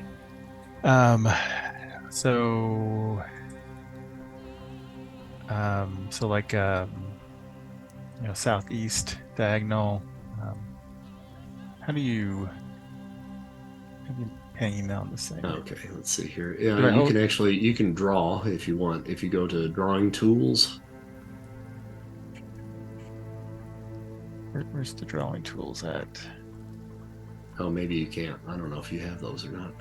So like southeast diagonal. How do you hang on this thing? Okay, let's see here. Yeah, you can draw if you want. If you go to drawing tools. Where's the drawing tools at? Oh, maybe you can't. I don't know if you have those or not.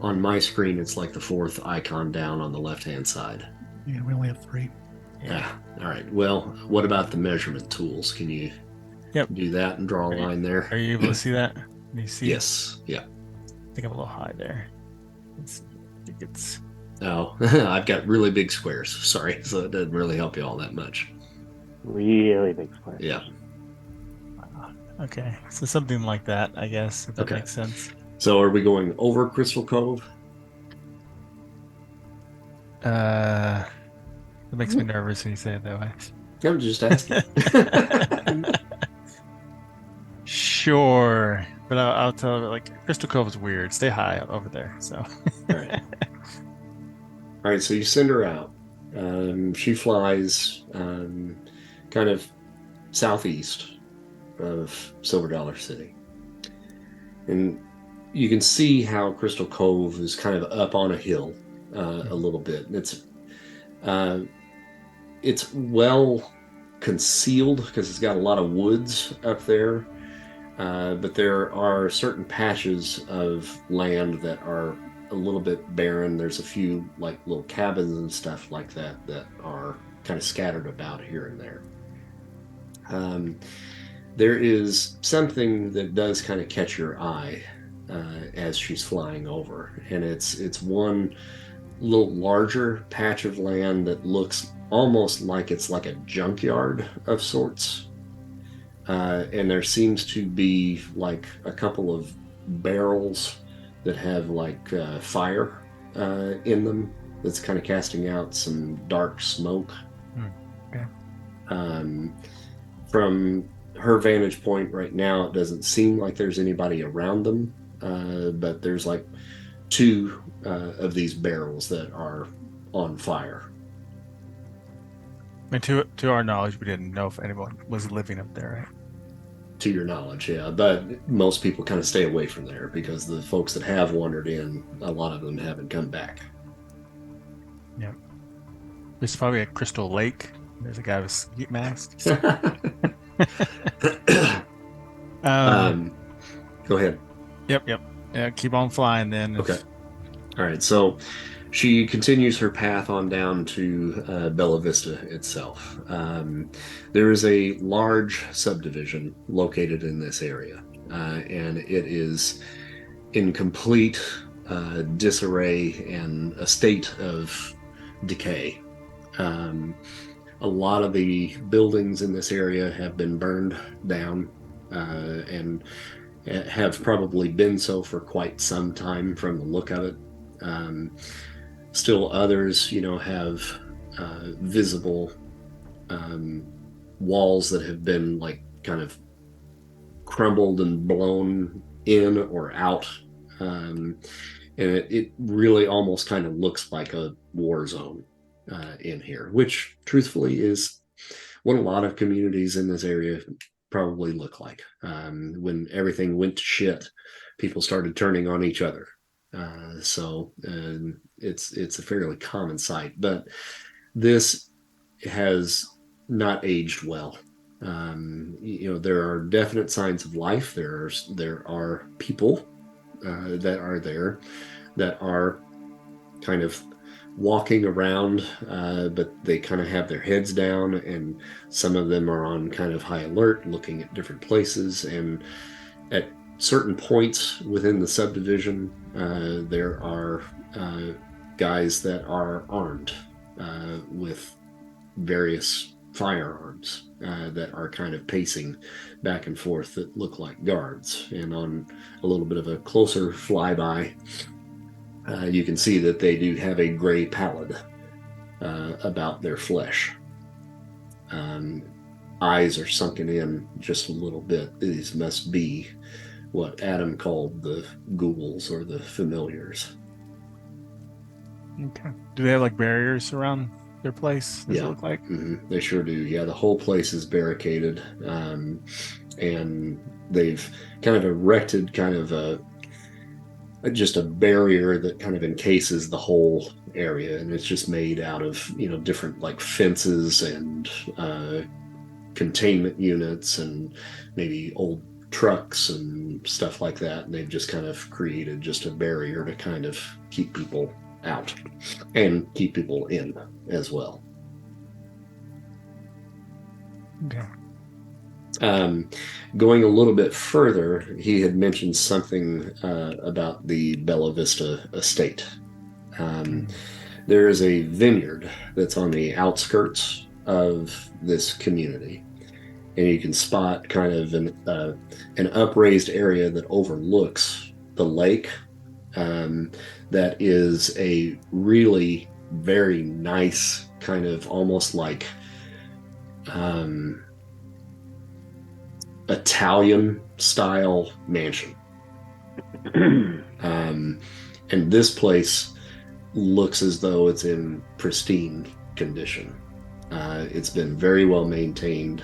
On my screen, it's like the fourth icon down on the left-hand side. Yeah, we only have 3. Yeah. All right. Well, what about the measurement tools? Can you do that and draw a line there? Are you able to see that? Can you see? Yes. Yeah. I think I'm a little high there. I think it's. Oh, I've got really big squares. Sorry, so it doesn't really help you all that much. Really big square. Yeah. Okay, so something like that, I guess, if that Okay. makes sense. So are we going over Crystal Cove? That makes me nervous when you say it that way. I'm just asking. Sure, but I'll tell her, like, Crystal Cove is weird. Stay high over there. So. All right. All right. So you send her out. She flies kind of southeast of Silver Dollar City, and you can see how Crystal Cove is kind of up on a hill a little bit. It's well concealed because it's got a lot of woods up there, but there are certain patches of land that are a little bit barren. There's a few like little cabins and stuff like that are kind of scattered about here and there. There is something that does kind of catch your eye as she's flying over, and it's one little larger patch of land that looks almost like it's like a junkyard of sorts, and there seems to be like a couple of barrels that have like fire in them that's kind of casting out some dark smoke. Okay. From her vantage point right now, it doesn't seem like there's anybody around them, but there's like 2 of these barrels that are on fire. I mean, to our knowledge, we didn't know if anyone was living up there, right? To your knowledge, yeah, but most people kind of stay away from there because the folks that have wandered in, a lot of them haven't come back. Yeah. This is probably a Crystal Lake. There's a guy with a ski mask. Go ahead. Yep. Yeah, keep on flying then. Okay. All right. So she continues her path on down to Bella Vista itself. There is a large subdivision located in this area, and it is in complete disarray and a state of decay. A lot of the buildings in this area have been burned down and have probably been so for quite some time from the look of it. Still others, have visible walls that have been like kind of crumbled and blown in or out. And it really almost kind of looks like a war zone in here, which truthfully is what a lot of communities in this area probably look like. When everything went to shit, people started turning on each other. So it's a fairly common sight, but this has not aged well. There are definite signs of life. There are people that are there that are kind of walking around, but they kind of have their heads down, and some of them are on kind of high alert, looking at different places, and at certain points within the subdivision, there are guys that are armed with various firearms that are kind of pacing back and forth that look like guards. And on a little bit of a closer flyby, you can see that they do have a gray pallid about their flesh. Eyes are sunken in just a little bit. These must be what Adam called the ghouls or the familiars. Okay. Do they have like barriers around their place? Does it look like? Mm-hmm. They sure do. Yeah, the whole place is barricaded, and they've kind of erected kind of just a barrier that kind of encases the whole area, and it's just made out of different like fences and containment units and maybe old trucks and stuff like that. And they've just kind of created just a barrier to kind of keep people out and keep people in as well. Okay. Going a little bit further, he had mentioned something about the Bella Vista estate. There is a vineyard that's on the outskirts of this community, and you can spot kind of an upraised area that overlooks the lake. That is a really very nice kind of almost like Italian style mansion. And this place looks as though it's in pristine condition. It's been very well maintained.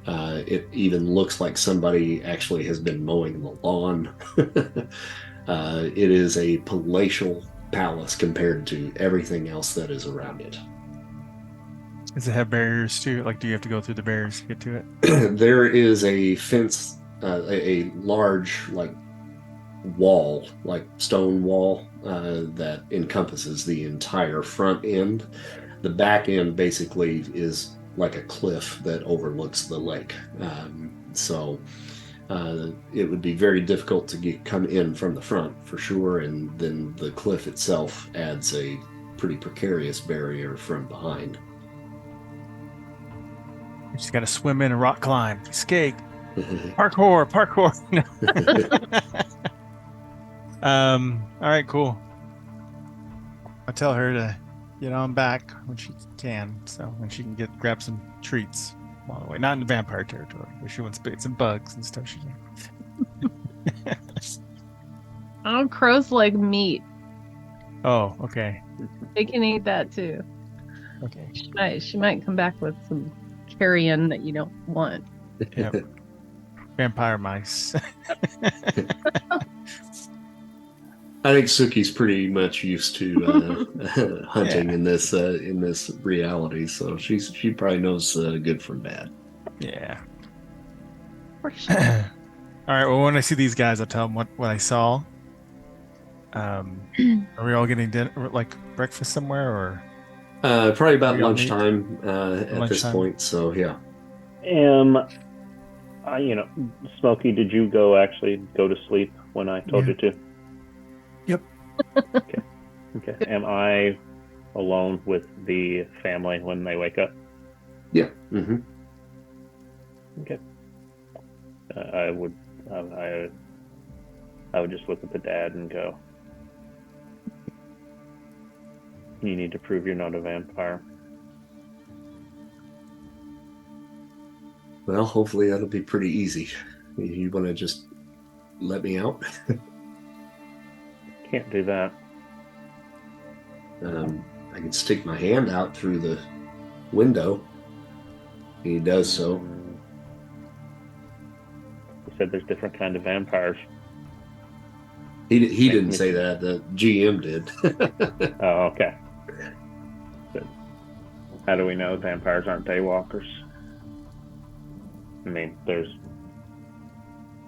It even looks like somebody actually has been mowing the lawn. It is a palatial palace compared to everything else that is around it. Does it have barriers too? Like, do you have to go through the barriers to get to it? There is a fence, a large like wall, like stone wall, that encompasses the entire front end. The back end basically is like a cliff that overlooks the lake. So it would be very difficult to come in from the front for sure, and then the cliff itself adds a pretty precarious barrier from behind. You just got to swim in and rock climb, skate, parkour. All right, cool. I'll tell her to get on back when she can, so when she can grab some treats along the way. Not in the vampire territory, where she wants bits and bugs and stuff. She can. Oh, crows like meat. Oh, okay. They can eat that too. Okay. She might come back with some carrion that you don't want. Yep. Vampire mice. I think Suki's pretty much used to hunting in this reality, so she probably knows good from bad. Yeah. For sure. All right. Well, when I see these guys, I'll tell them what I saw. Are we all getting dinner, like breakfast somewhere, or? Probably about We all lunchtime at this point. So yeah. Smokey, did you actually go to sleep when I told you to? Yep. Okay. Am I alone with the family when they wake up? Yeah. Mm-hmm. Okay. I would just look at the dad and go, "You need to prove you're not a vampire." Well, hopefully that'll be pretty easy. You want to just let me out? Can't do that. I can stick my hand out through the window. He does so. You said there's different kind of vampires. He didn't say that. The GM did. Oh, okay. But how do we know vampires aren't daywalkers? I mean, there's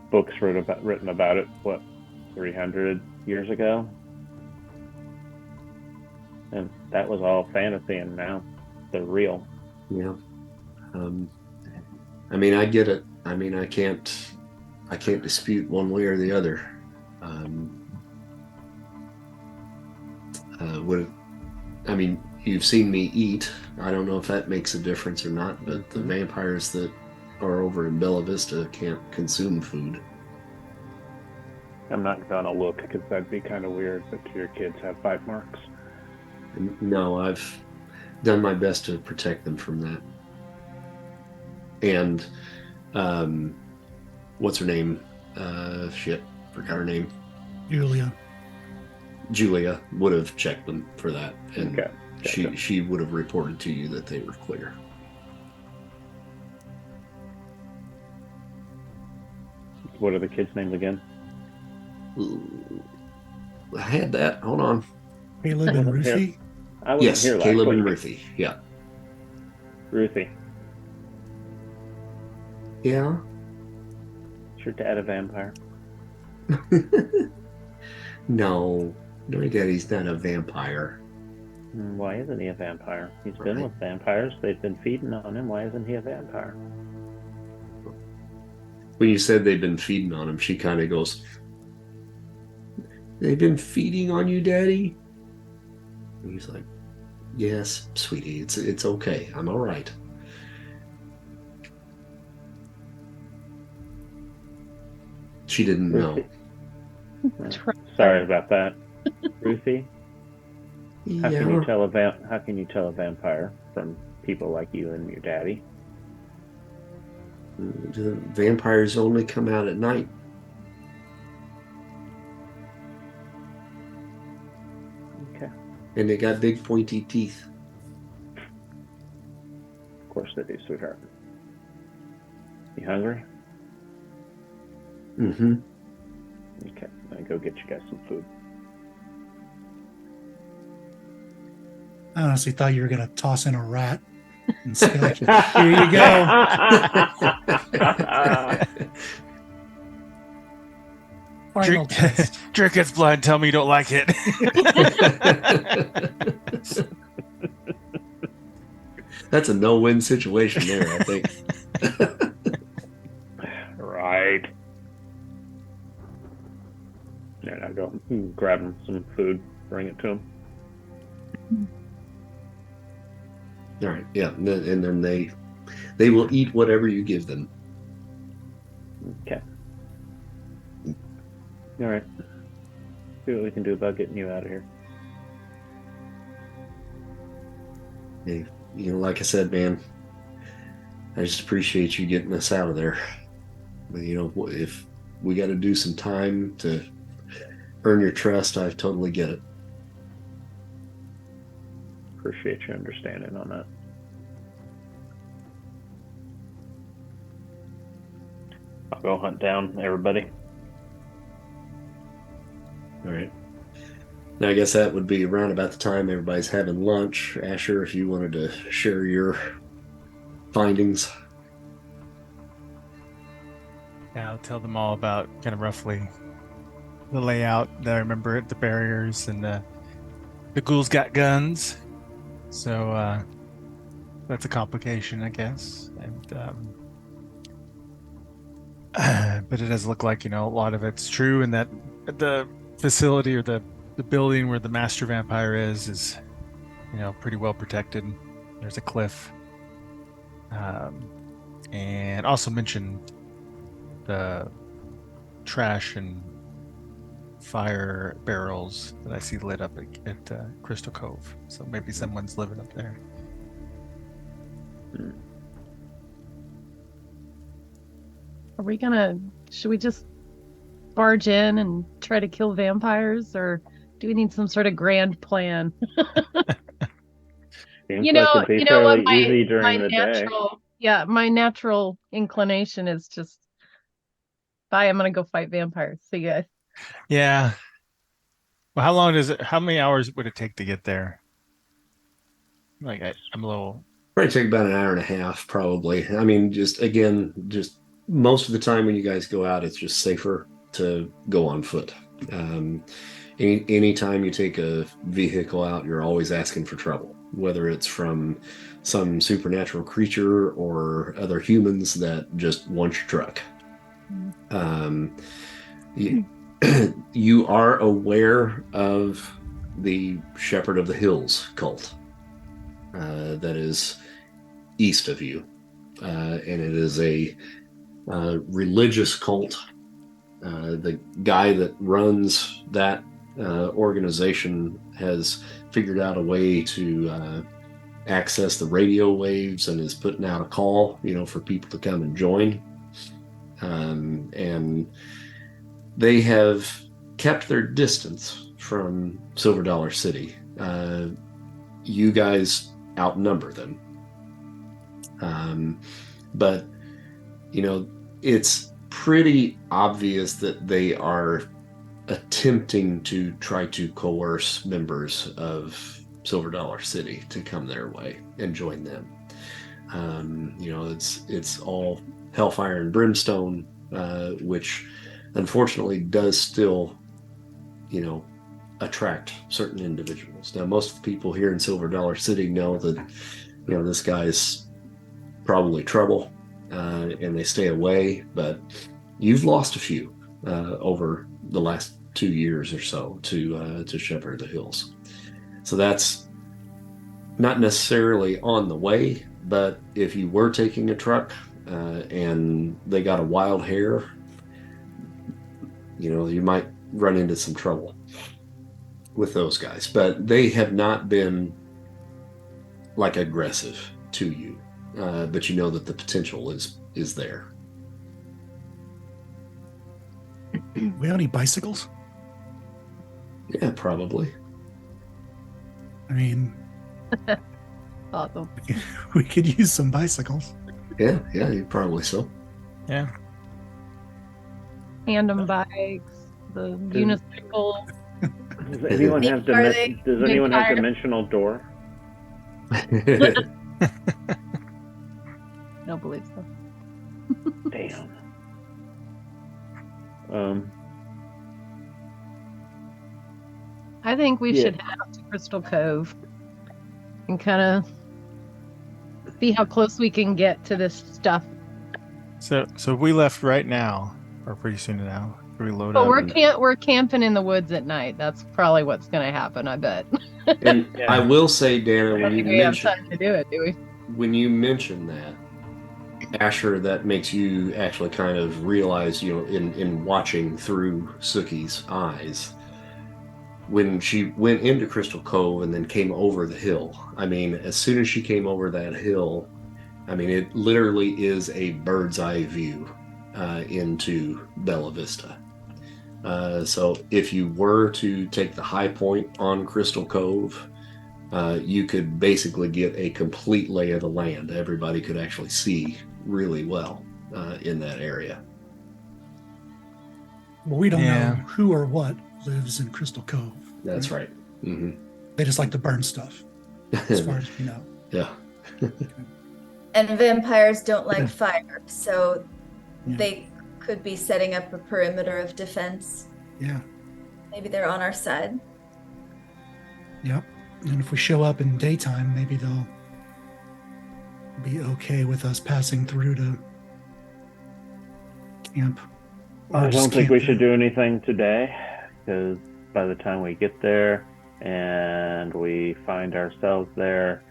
books written about it, 300 years ago? And that was all fantasy, and now they're real. Yeah. I mean, I get it. I mean, I can't I can't dispute one way or the other. You've seen me eat. I don't know if that makes a difference or not, but the vampires that are over in Bella Vista can't consume food. I'm not gonna look because that'd be kind of weird, but do your kids have bite marks? No, I've done my best to protect them from that. And what's her name? Forgot her name. Julia would have checked them for that, and Okay. Gotcha. she would have reported to you that they were clear. What are the kids' names again? Ooh, I had that. Hold on. Caleb and Ruthie. I wasn't Yes, here last Caleb and week. Ruthie. Yeah. Ruthie, Yeah. is your dad a vampire? No, my daddy's not a vampire. Why isn't he a vampire? He's been Right. with vampires. They've been feeding on him. Why isn't he a vampire? When you said they've been feeding on him, she kind of goes, "They've been feeding on you, Daddy?" And he's like, "Yes, sweetie, it's okay. I'm all right." She didn't know. Ruthie? Sorry about that. Ruthie, how can you Yeah. tell how can you tell a vampire from people like you and your daddy? The vampires only come out at night. Okay. And they got big pointy teeth. Of course they do, sweetheart. You hungry? Mm-hmm. Okay. I'm gonna go get you guys some food. I honestly thought you were going to toss in a rat and say, like, here you go. Final test. Drink its blood. Tell me you don't like it. That's a no-win situation there, I think. Right. And I go grab him some food, bring it to him. All right, yeah, and then they will eat whatever you give them. Okay. All right. See what we can do about getting you out of here. Hey, like I said, man, I just appreciate you getting us out of there. But, if we got to do some time to earn your trust, I totally get it. Appreciate your understanding on that. I'll go hunt down everybody. All right. Now, I guess that would be around about the time everybody's having lunch. Asher, if you wanted to share your findings. Yeah, I'll tell them all about kind of roughly the layout that I remember at the barriers, and the ghouls got guns, so that's a complication, I guess. And but it does look like a lot of it's true, and that the facility or the building where the master vampire is pretty well protected. There's a cliff, and also mentioned the trash and fire barrels that I see lit up at Crystal Cove. So maybe someone's living up there. Should we just barge in and try to kill vampires, or do we need some sort of grand plan? Seems You like know, it'd be you know what fairly easy during the day. my natural inclination is just, bye, I'm gonna go fight vampires. See you guys. Yeah. Well, how many hours would it take to get there? Like I'm a little. Probably take about an hour and a half, probably. I mean, just most of the time when you guys go out, it's just safer to go on foot. Anytime you take a vehicle out, you're always asking for trouble, whether it's from some supernatural creature or other humans that just want your truck. You, you are aware of the Shepherd of the Hills cult that is east of you, and it is a religious cult. The guy that runs that organization has figured out a way to access the radio waves and is putting out a call, for people to come and join. And they have kept their distance from Silver Dollar City. You guys outnumber them. But, it's pretty obvious that they are attempting to try to coerce members of Silver Dollar City to come their way and join them. It's all hellfire and brimstone, which unfortunately does still, attract certain individuals. Now, most of the people here in Silver Dollar City know that, this guy's probably trouble, and they stay away, but you've lost a few over the last 2 years or so to Shepherd of the Hills. So that's not necessarily on the way, but if you were taking a truck and they got a wild hair, you might run into some trouble with those guys. But they have not been aggressive to you, but you know that the potential is there. We have any bicycles? Yeah, probably. I mean, Awesome. we could use some bicycles. Yeah, probably so. Yeah. Tandem bikes, the unicycle. Does anyone have dimensional door? Don't believe so. Damn. I think we should head out to Crystal Cove and kind of see how close we can get to this stuff. So if we left right now, or pretty soon now, we load But up. we're camping in the woods at night. That's probably what's going to happen, I bet. And I will say, Dana, I don't think we have time to do it, do we? when you mention that, Asher, that makes you actually kind of realize, in watching through Suki's eyes, when she went into Crystal Cove and then came over the hill. I mean, as soon as she came over that hill, it literally is a bird's eye view into Bella Vista. So if you were to take the high point on Crystal Cove, you could basically get a complete lay of the land. Everybody could actually see really well in that area. Well, we don't know who or what lives in Crystal Cove. That's right. Mm-hmm. They just like to burn stuff, as far as we know. Yeah. And vampires don't like fire, so Yeah. they could be setting up a perimeter of defense. Yeah. Maybe they're on our side. Yep. And if we show up in daytime, maybe they'll be okay with us passing through to camp. I don't think we should do anything today, because by the time we get there and we find ourselves there,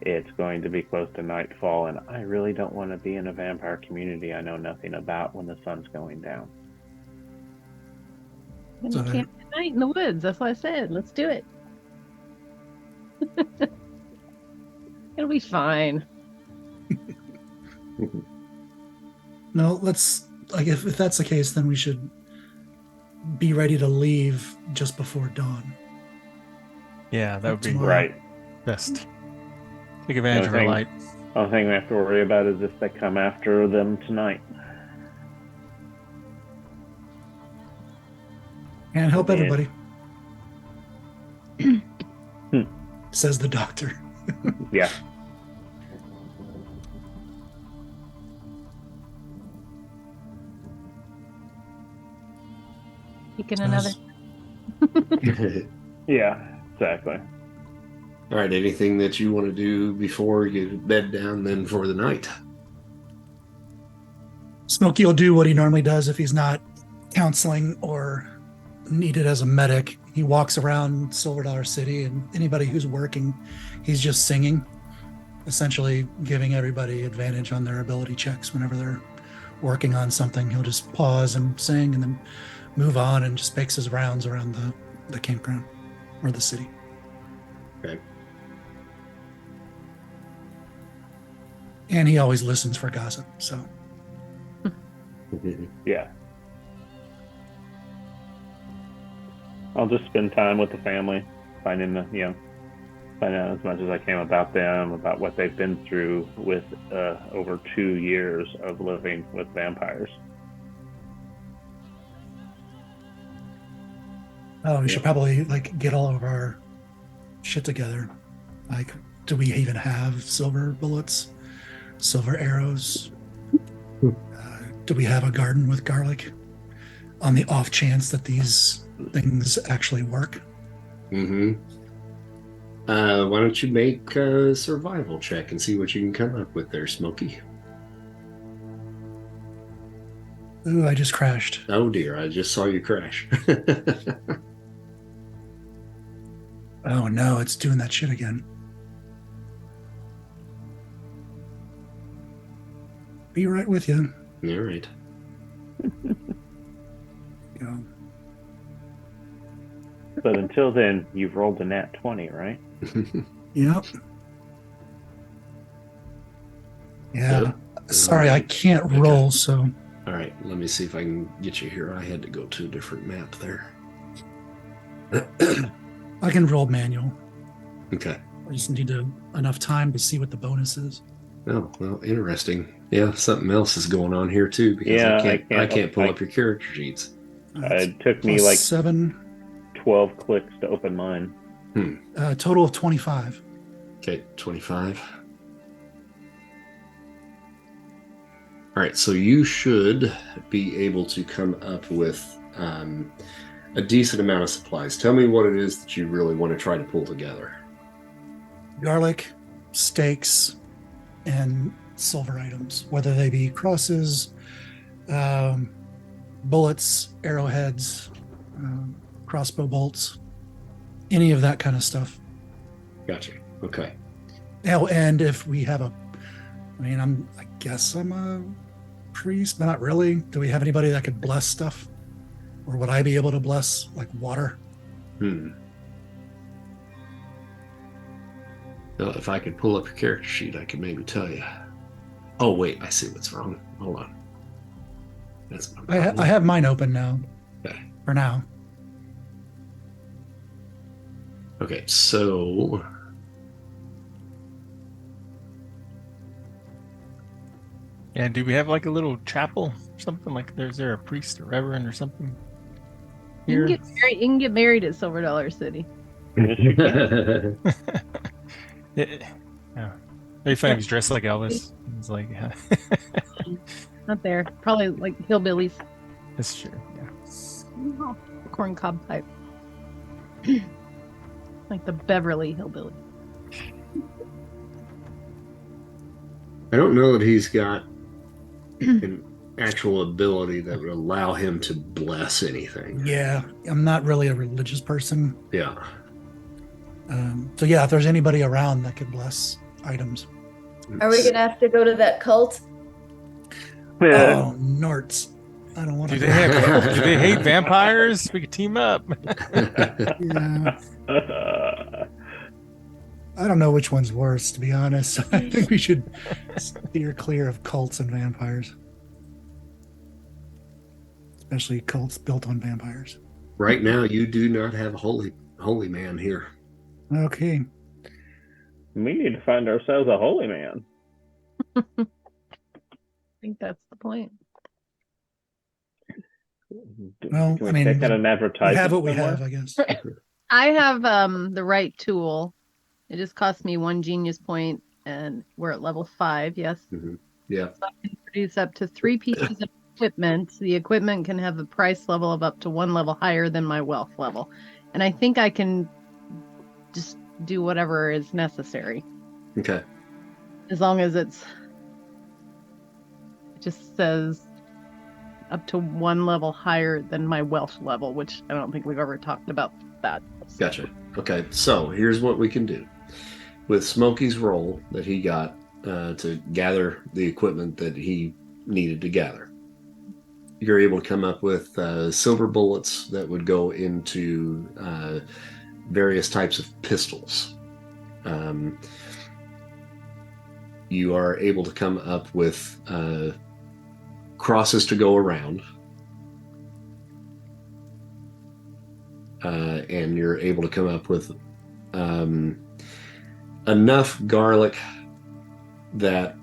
it's going to be close to nightfall, and I really don't want to be in a vampire community I know nothing about when the sun's going down. And you camp at night in the woods. That's what I said. Let's do it. It'll be fine. No, let's, if that's the case, then we should be ready to leave just before dawn. Yeah, that would be Tomorrow. best. Take advantage of our light. The only thing we have to worry about is if they come after them tonight. Can't help everybody. Says the doctor. Yeah. Taking another. Yeah, exactly. All right, anything that you want to do before you bed down then for the night? Smokey will do what he normally does if he's not counseling or needed as a medic. He walks around Silver Dollar City, and anybody who's working, he's just singing, essentially giving everybody advantage on their ability checks whenever they're working on something. He'll just pause and sing and then move on and just makes his rounds around the campground or the city. Okay. And he always listens for gossip, so. Yeah. I'll just spend time with the family, finding out as much as I can about them, about what they've been through with over 2 years of living with vampires. Oh, we should probably get all of our shit together. Do we even have silver bullets, silver arrows? Do we have a garden with garlic? On the off chance that these things actually work. Mm-hmm. Why don't you make a survival check and see what you can come up with there, Smokey? Ooh, I just crashed. Oh dear, I just saw you crash. Oh no, it's doing that shit again. Be right with you. All right. Yeah. But until then, you've rolled a nat 20, right? Yep. Yeah. Sorry, I can't roll, so. All right, let me see if I can get you here. I had to go to a different map there. I can roll manual. Okay. I just need enough time to see what the bonus is. Oh, well, interesting. Yeah, something else is going on here too, because Yeah, I can't pull up your character sheets. It took me Plus like 7. 12 clicks to open mine. Total of 25. Okay, 25. All right, so you should be able to come up with a decent amount of supplies. Tell me what it is that you really want to try to pull together. Garlic, steaks, and silver items, whether they be crosses, bullets, arrowheads, crossbow bolts, any of that kind of stuff. Gotcha. Okay. Oh, and if we have I guess I'm a priest, but not really. Do we have anybody that could bless stuff? Or would I be able to bless, like, water? Well, if I could pull up your character sheet, I could maybe tell you. Oh, wait, I see what's wrong. Hold on. That's my problem. I have mine open now. Okay. For now. Okay, so Yeah, do we have like a little chapel or something? Like, is there a priest or reverend or something You here? can get married at Silver Dollar City. Yeah. Maybe funny if he's dressed like Elvis. He's like, yeah. Not there. Probably like hillbillies. That's true. Yeah. Corn cob type. Like the Beverly Hillbilly. I don't know that he's got an actual ability that would allow him to bless anything. Yeah, I'm not really a religious person. Yeah. So yeah, if there's anybody around that could bless items. Are we gonna have to go to that cult? Oh, Norts. I don't want Do to. they hate vampires? We could team up. Yeah. I don't know which one's worse, to be honest. I think we should steer clear of cults and vampires. Especially cults built on vampires. Right now, you do not have a holy man here. Okay. We need to find ourselves a holy man. I think that's the point. Well, Can we I mean, check out an We advertisement? have what we somewhere? have, I guess. I have the right tool. It just cost me 1 genius point, and we're at level 5. Yes. Yeah. So I can produce up to 3 pieces of equipment. The equipment can have a price level of up to 1 level higher than my wealth level, and I think I can just do whatever is necessary Okay. as long as it just says up to one level higher than my wealth level, which I don't think we've ever talked about that. Gotcha. Okay, so here's what we can do. With Smokey's roll that he got to gather the equipment that he needed to gather, you're able to come up with silver bullets that would go into various types of pistols. You are able to come up with crosses to go around. And you're able to come up with enough garlic that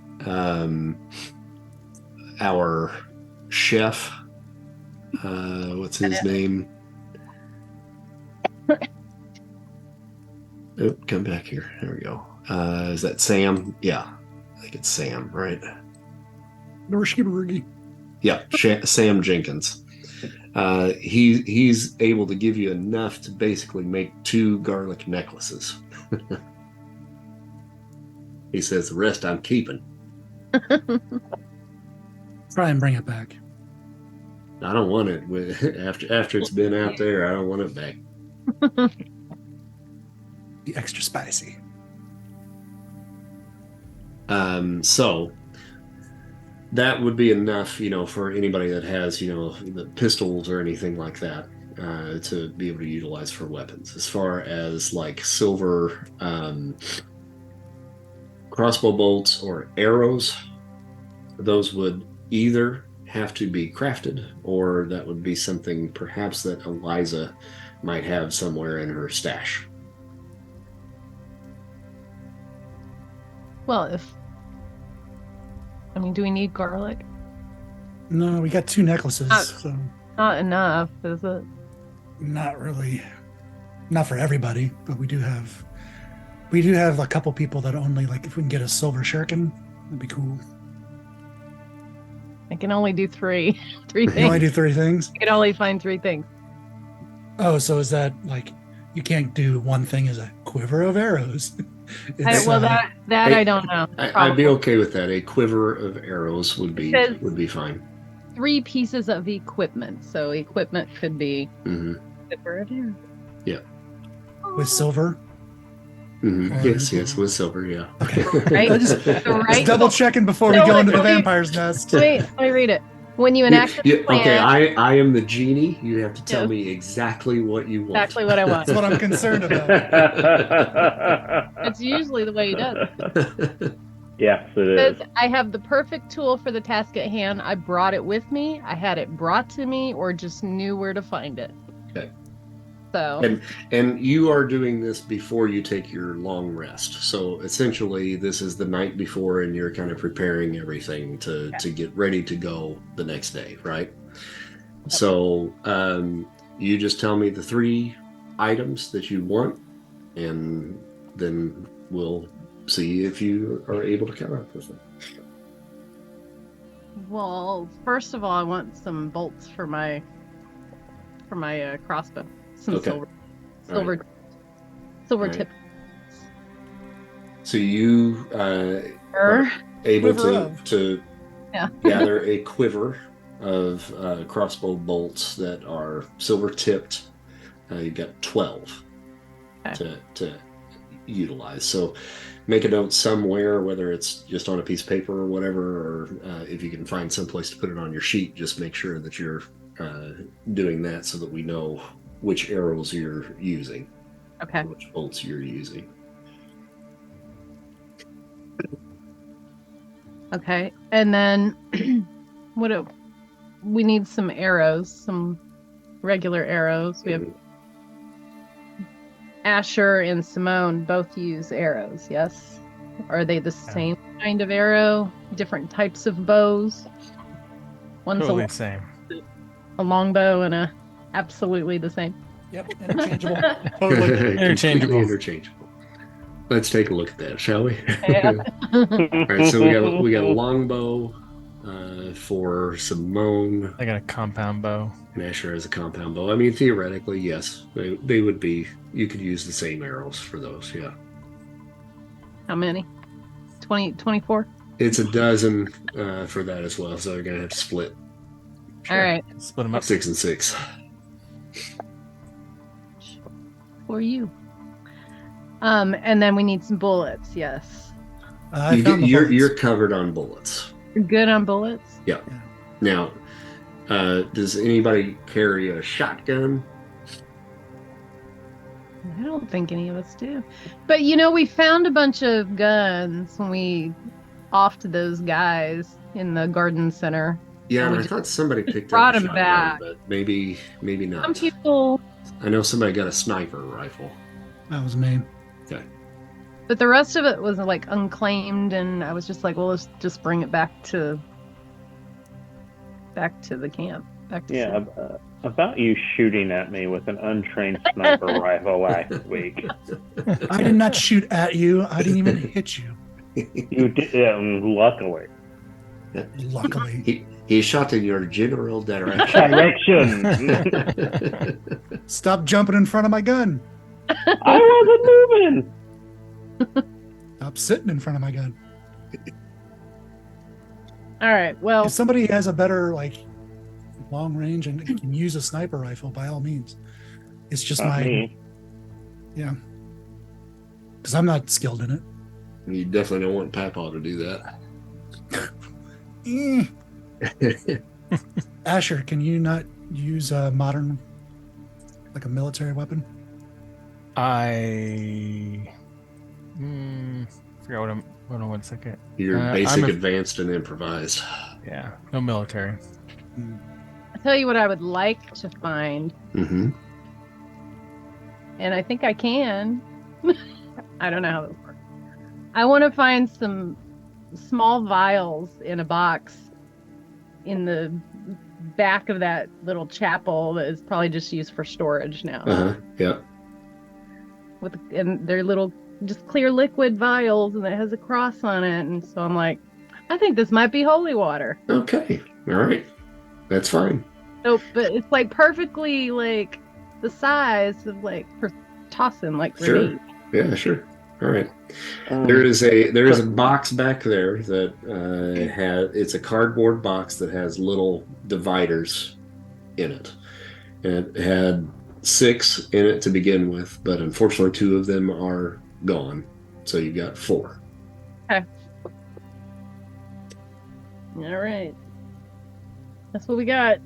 our chef, what's his name? Oh, come back here. There we go. Is that Sam? Yeah, I think it's Sam, right? Yeah, Sam Jenkins. He's able to give you enough to basically make 2 garlic necklaces. He says the rest I'm keeping. Try and bring it back. I don't want it after it's been out there. I don't want it back. Be extra spicy. So that would be enough, for anybody that has, the pistols or anything like that, to be able to utilize for weapons. As far as like silver crossbow bolts or arrows, those would either have to be crafted, or that would be something perhaps that Eliza might have somewhere in her stash. Well, do we need garlic? No, we got 2 necklaces, so Not enough, is it? not really. Not for everybody, but we do have a couple people that only, like, if we can get a silver shuriken, that'd be cool. I can only do 3 You things. only do 3 things? I can only find 3 things. Oh, so is that like you can't do one thing as a quiver of arrows? It's, that I don't know. I'd be okay with that. A quiver of arrows would be fine. 3 pieces of equipment, so equipment could be Mm-hmm. quiver of arrows. Yeah. with silver. Mm-hmm. Yes, with silver, yeah. Okay. Right? Just double checking before we go into the vampire's nest. Let me read it. When you enact the plan, okay, I am the genie. You have to tell me exactly what you want. exactly what I want. That's what I'm concerned about. That's usually the way he does it. Yes, it is. Because I have the perfect tool for the task at hand. I brought it with me. I had it brought to me, or just knew where to find it. Okay. So. And you are doing this before you take your long rest. So essentially, this is the night before, and you're kind of preparing everything to get ready to go the next day, right? Okay. So you just tell me the 3 items that you want, and then we'll see if you are able to come up with them. Well, first of all, I want some bolts for my crossbow. Some silver right. tip. So you are able to gather a quiver of crossbow bolts that are silver tipped. You've got 12 to utilize. So make a note somewhere, whether it's just on a piece of paper or whatever, or if you can find someplace to put it on your sheet, just make sure that you're doing that so that we know which arrows you're using. Okay. Which bolts you're using. Okay. And then we need some arrows, some regular arrows. We have Asher and Simone both use arrows, yes? Are they the same kind of arrow? Different types of bows? One's Totally the same. A longbow and a absolutely the same. Yep, interchangeable. Totally. Interchangeable. Let's take a look at that, shall we? Yeah. All right, so we got a longbow for Simone. I got a compound bow. And Asher has a compound bow. I mean, theoretically, yes, they would be. You could use the same arrows for those. Yeah. How many? 20, 24? It's a dozen for that as well. So they're gonna have to split. All right. Split them up. 6 and 6. For you. And then we need some bullets. Yes. I found the You're bullets. covered on bullets. You're good on bullets. Yeah. Now, does anybody carry a shotgun? I don't think any of us do. But we found a bunch of guns when we offed those guys in the garden center. Yeah, We and I just thought somebody picked brought up a 'em shotgun, back. but maybe Some not. people, I know somebody got a sniper rifle. That was me. Okay. but the rest of it was like unclaimed, and I was just like, well, let's just bring it back to the camp. Back to Yeah, city. about you shooting at me with an untrained sniper rifle last week. I did not shoot at you. I didn't even hit you. You did, luckily. Luckily. He shot in your general direction. Direction. Stop jumping in front of my gun. I wasn't moving. Stop sitting in front of my gun. All right. Well, If somebody has a better long range and can use a sniper rifle, by all means. It's just Not me. because I'm not skilled in it. You definitely don't want Papa to do that. Asher, can you not use a modern, like a military weapon? I forgot what I'm. Hold on 1 second. You're I'm basic, a- advanced, and improvised. Yeah, no military. I'll tell you what I would like to find, Mm-hmm. and I think I can. I don't know how this works. I want to find some small vials in a box in the back of that little chapel that is probably just used for storage now. Uh-huh. Yeah. And they're little, just clear liquid vials, and it has a cross on it. And so I'm like, I think this might be holy water. Okay. All right. That's fine. So, but it's like perfectly like the size of like for tossing like Sure. grenades. Yeah, sure. All right. There is a box back there that it's a cardboard box that has little dividers in it. And it had 6 in it to begin with, but unfortunately 2 of them are gone. So you got 4. All right. That's what we got.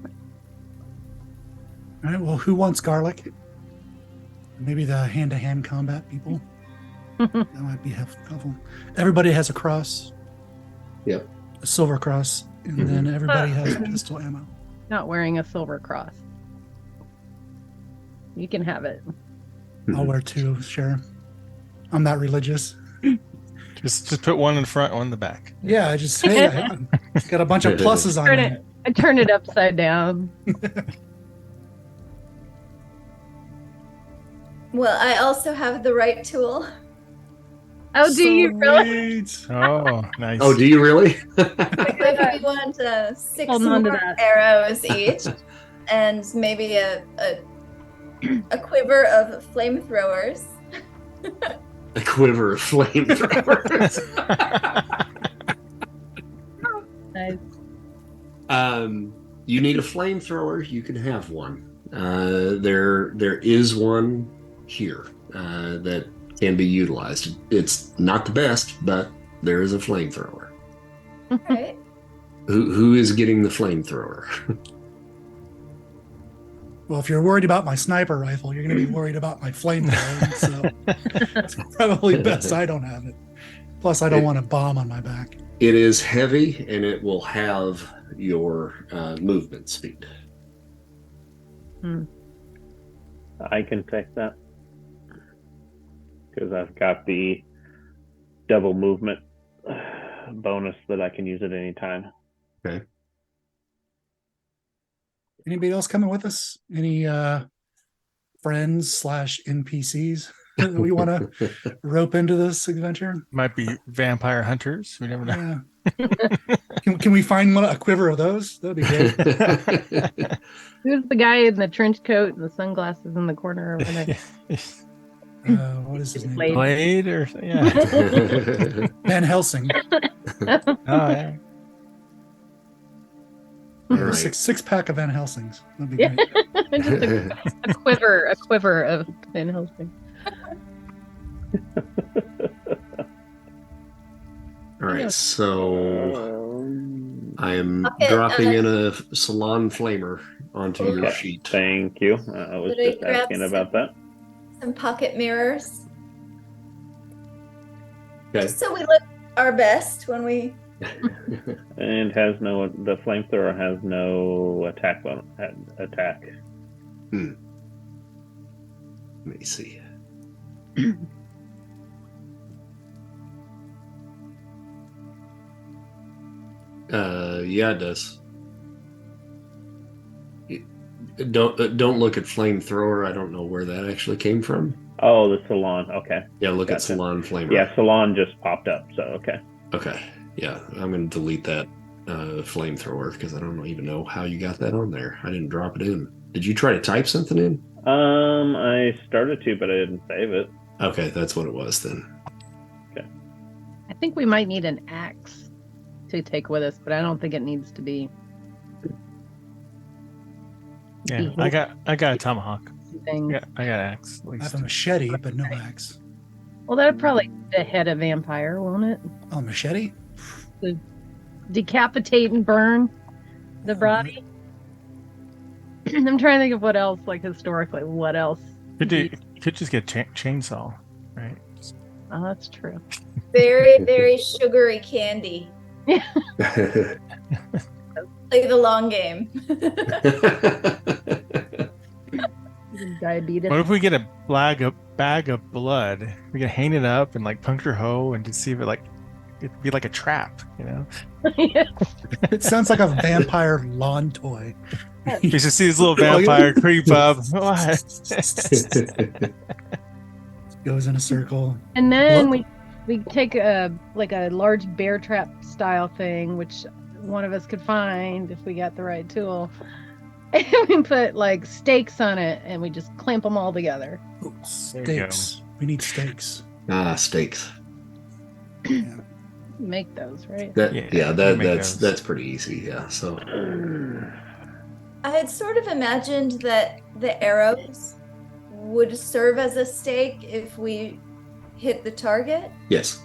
All right. Well, who wants garlic? Maybe the hand-to-hand combat people. That might be helpful. Everybody has a cross. Yep. A silver cross, and Mhm. then everybody has pistol ammo. Not wearing a silver cross. You can have it. I'll wear 2, sure. I'm not religious. Just put one in front, one in the back. Yeah, I just hey, I got a bunch of pluses on Turn it. it. I turn it upside down. Well, I also have the right tool. Oh, do you really? Sweet. Oh, nice. Oh, do you really? If we want 6 Holding on to more that. arrows each, and maybe a quiver of flamethrowers. A quiver of flamethrowers. Nice. You need a flamethrower. You can have one. There is one here that can be utilized. It's not the best, but there is a flamethrower. Right. Who is getting the flamethrower? Well, if you're worried about my sniper rifle, you're going to be worried about my flamethrower. So it's probably best I don't have it. Plus, I don't want a bomb on my back. It is heavy, and it will have your movement speed. I can take that because I've got the double movement bonus that I can use at any time. Okay. Anybody else coming with us? Any friends / NPCs that we want to rope into this adventure? Might be vampire hunters. We never know. Yeah. Can we find a quiver of those? That'd be great. Who's the guy in the trench coat and the sunglasses in the corner over there? What is his name? Blade. Blade or yeah. Van Helsing. Oh yeah. All right. Six pack of Van Helsings. That'd be Yeah. great. Just a quiver of Van Helsing. All right, so I am Okay, dropping in a salon flamer onto your Okay. sheet. Thank you. I was Did I just grab asking about that. some pocket mirrors, Okay. just so we look our best when we. And the flamethrower has no attack. Let me see. Yeah, it does. Don't look at flamethrower. I don't know where that actually came from. Oh, the salon. Okay. Yeah, look at Gotcha. salon flamer. Yeah, salon just popped up. So okay. Okay. Yeah, I'm gonna delete that flamethrower because I don't even know how you got that on there. I didn't drop it in. Did you try to type something in? I started to, but I didn't save it. Okay, that's what it was then. I think we might need an axe to take with us, but I don't think it needs to be. Yeah, I got a tomahawk. Thing. Yeah, I got an axe. At I least. have a machete, but no axe. Well, that'd probably behead a vampire, won't it? Oh, machete? Decapitate and burn the body. I'm trying to think of what else, like historically, what else? You could just get chainsaw, right? Oh, that's true. Very, very sugary candy. Play the long game. Diabetes. What if we get a bag of blood? We can hang it up and like puncture hole and just see if it'd be like a trap, you know? Yeah. It sounds like a vampire lawn toy. You just see this little vampire creep up. What? Goes in a circle. And then What? we take a large bear trap style thing, which one of us could find if we got the right tool. And we put like stakes on it and we just clamp them all together. Oh, There you go. steaks. We need steaks. Steaks. Yeah. Make those, right? Yeah, we make those. That's pretty easy. Yeah. So I had sort of imagined that the arrows would serve as a stake if we hit the target. yes.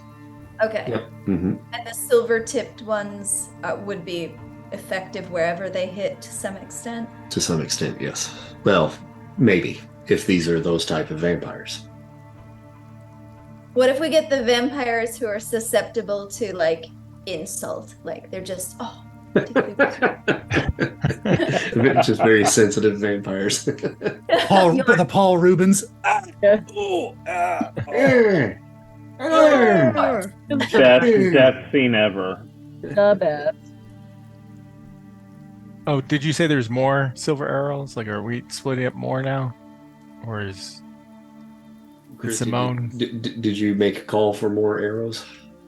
Okay. Yep. Mm-hmm. And the silver-tipped ones would be effective wherever they hit to some extent. To some extent, yes. Well, maybe if these are those type of vampires. What if we get the vampires who are susceptible to like insult? Like they're just Just very sensitive vampires. The Paul Rubens. Best scene ever. The best. Oh, did you say there's more silver arrows? Like, are we splitting up more now? Or is Simone? Did you make a call for more arrows?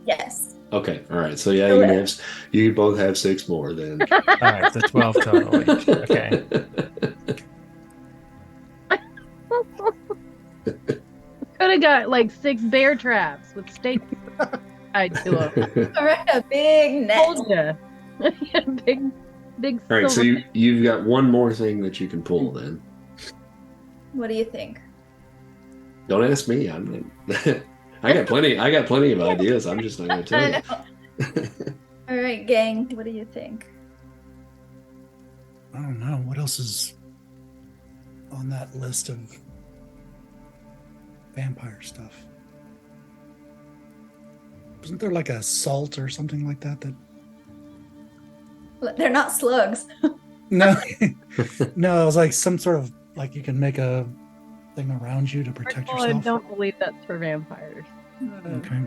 Yes. Okay, all right. So yeah, you both have 6 more then. All right, so 12 total each. Okay. Could have got like 6 bear traps with stakes tied to them. All right, a big net. Told ya. big All right, so silver. you've got one more thing that you can pull then. What do you think? Don't ask me. I'm not, I got plenty of ideas. I'm just not going to tell you. All right, gang. What do you think? I don't know. What else is on that list of vampire stuff? Wasn't there like a salt or something like that? They're not slugs. No, no, it was like some sort of like you can make a thing around you to protect Well, I yourself. don't believe that's for vampires. Okay.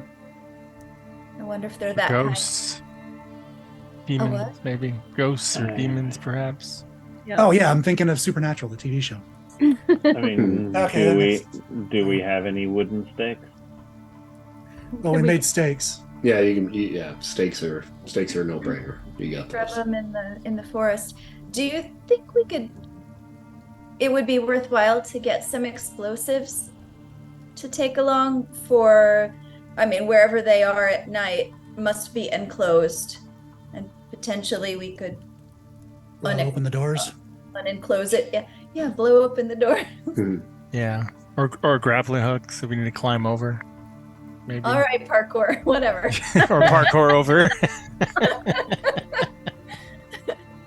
I wonder if they're that kind. Ghosts, demons, what? maybe ghosts or demons, perhaps. Yeah. Oh yeah, I'm thinking of Supernatural, the TV show. I mean, Okay, do we have any wooden sticks? Well, we made steaks. Yeah, you can. Yeah, steaks are a no-brainer. You got Grab those. them in the forest. Do you think it would be worthwhile to get some explosives to take along for, I mean, wherever they are at night must be enclosed, and potentially we could Open the doors. and close it. Yeah, blow open the door. Yeah. Or grappling hook, so we need to climb over. Maybe. All right, parkour, whatever. Or parkour over.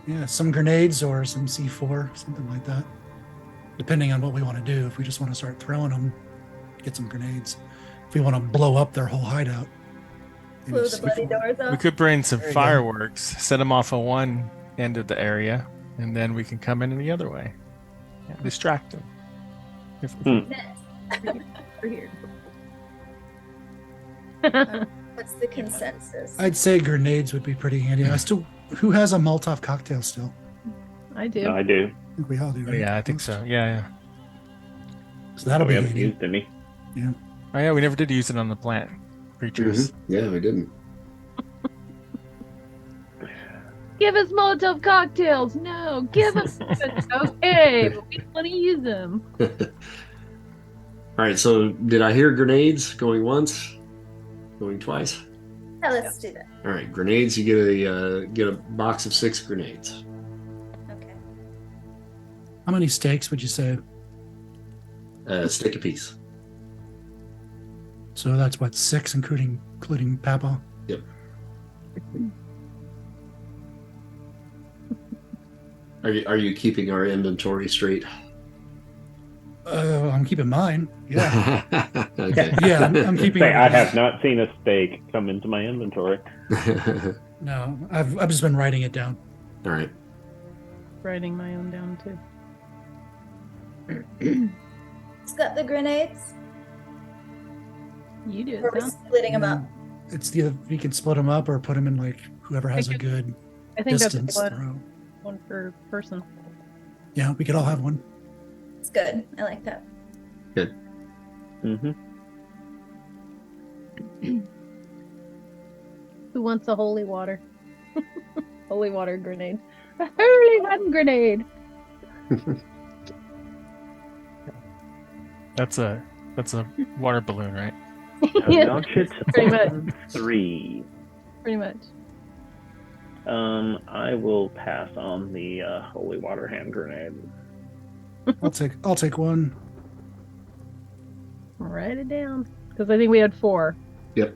Yeah, some grenades or some C4, something like that. Depending on what we want to do. If we just want to start throwing them, get some grenades. If we want to blow up their whole hideout. Blow the bloody doors We off. could bring some There you go. fireworks, set them off on one end of the area, and then we can come in the other way. Yeah, distract them. We're here. What's the consensus? I'd say grenades would be pretty handy. Who has a Molotov cocktail still? I do. I do. I think we all do, right? Yeah, I think so. Yeah. So that'll we be haven't handy. used any. Oh yeah, we never did use it on the plant creatures. Yeah, we didn't. Give us Molotov cocktails. No, give us. Okay, but we want to use them. All right, so did I hear grenades going once, going twice? Yeah, let's do that. All right, grenades. You get a box of 6 grenades. Okay. How many steaks would you say? Stick a piece. So that's what, 6, including Papa? Yep. Are you keeping our inventory straight? I'm keeping mine. Yeah. Okay. Yeah, I'm keeping. Say, I have not seen a steak come into my inventory. No, I've just been writing it down. All right. Writing my own down too. It's got the grenades. You do. Or we're Sounds- splitting them up. It's either we can split them up or put them in like whoever has a good I think that's distance throw. one per person. Yeah, we could all have one. It's good. I like that. Mm-hmm. Who wants a holy water? Holy water grenade. A holy water grenade. That's a water balloon, right? Yeah, Obnoxious pretty much. 3. Pretty much. I will pass on the holy water hand grenade. I'll take one. Write it down. Because I think we had 4. Yep.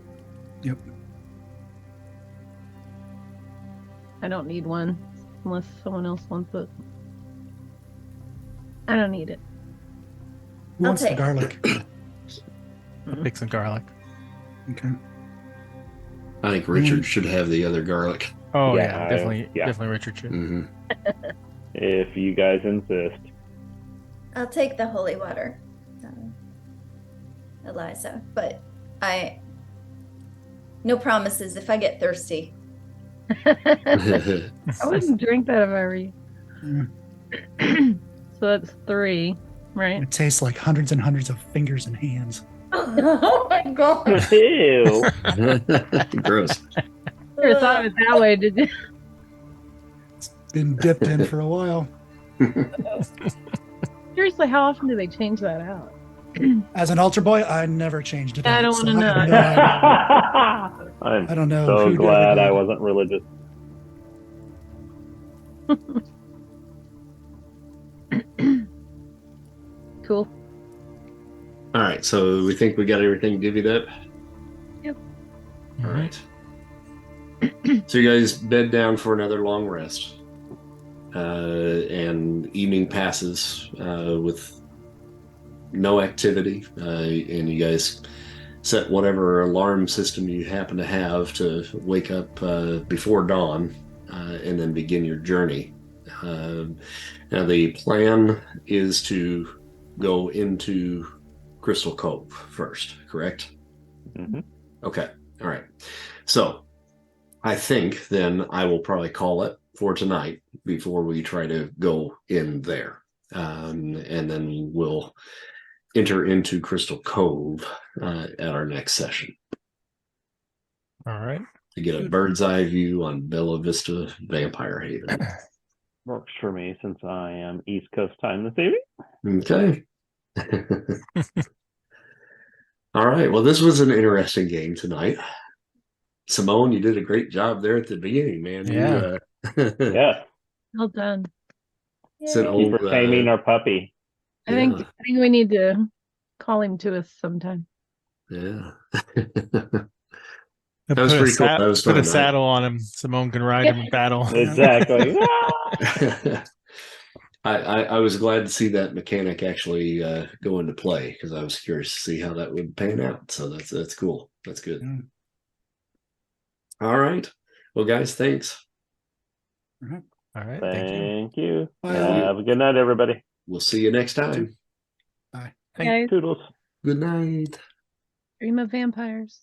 I don't need one unless someone else wants it. I don't need it. Who I'll wants the take- garlic? Pick some garlic. Okay. I think Richard should have the other garlic. Oh Yeah, yeah, definitely, yeah. definitely Richard should. Hmm. If you guys insist. I'll take the holy water, Eliza. But no promises if I get thirsty. I wouldn't drink that if I were you. Mm. So that's 3, right? It tastes like hundreds and hundreds of fingers and hands. Oh my god. Ew. Gross. Never thought of it that way, did you? Been dipped in for a while. Seriously, how often do they change that out? As an altar boy, I never changed it. I out, don't so wanna have know. no idea. I'm I don't know. so who glad did it. I wasn't religious. Cool. All right, so we think we got everything divvied up. Yep. All right. So you guys bed down for another long rest, and evening passes with no activity, and you guys set whatever alarm system you happen to have to wake up before dawn, and then begin your journey. Now the plan is to go into Crystal Cove first, correct? Mm-hmm. Okay. All right. So I think then I will probably call it for tonight before we try to go in there. And then we'll enter into Crystal Cove at our next session All right. to get a bird's eye view on Bella Vista Vampire Haven. Works for me since I am East Coast time this evening. Okay. All right. Well, this was an interesting game tonight. Simone, you did a great job there at the beginning, man. Yeah. Yeah. Well done. It's an Yay. Thank you old, for taming our puppy. I think yeah. I think we need to call him to us sometime. Yeah. And That was put pretty cool. That was put a fun. saddle on him. Simone can ride him in battle. Exactly. I was glad to see that mechanic actually go into play because I was curious to see how that would pan out. So that's cool. That's good. Mm. All right. Well, guys, thanks. Mhm. All right. Thank you. Thank you. Bye, Have a good night, everybody. We'll see you next time. Bye. Thank- Guys, Toodles. Good night. dream of vampires.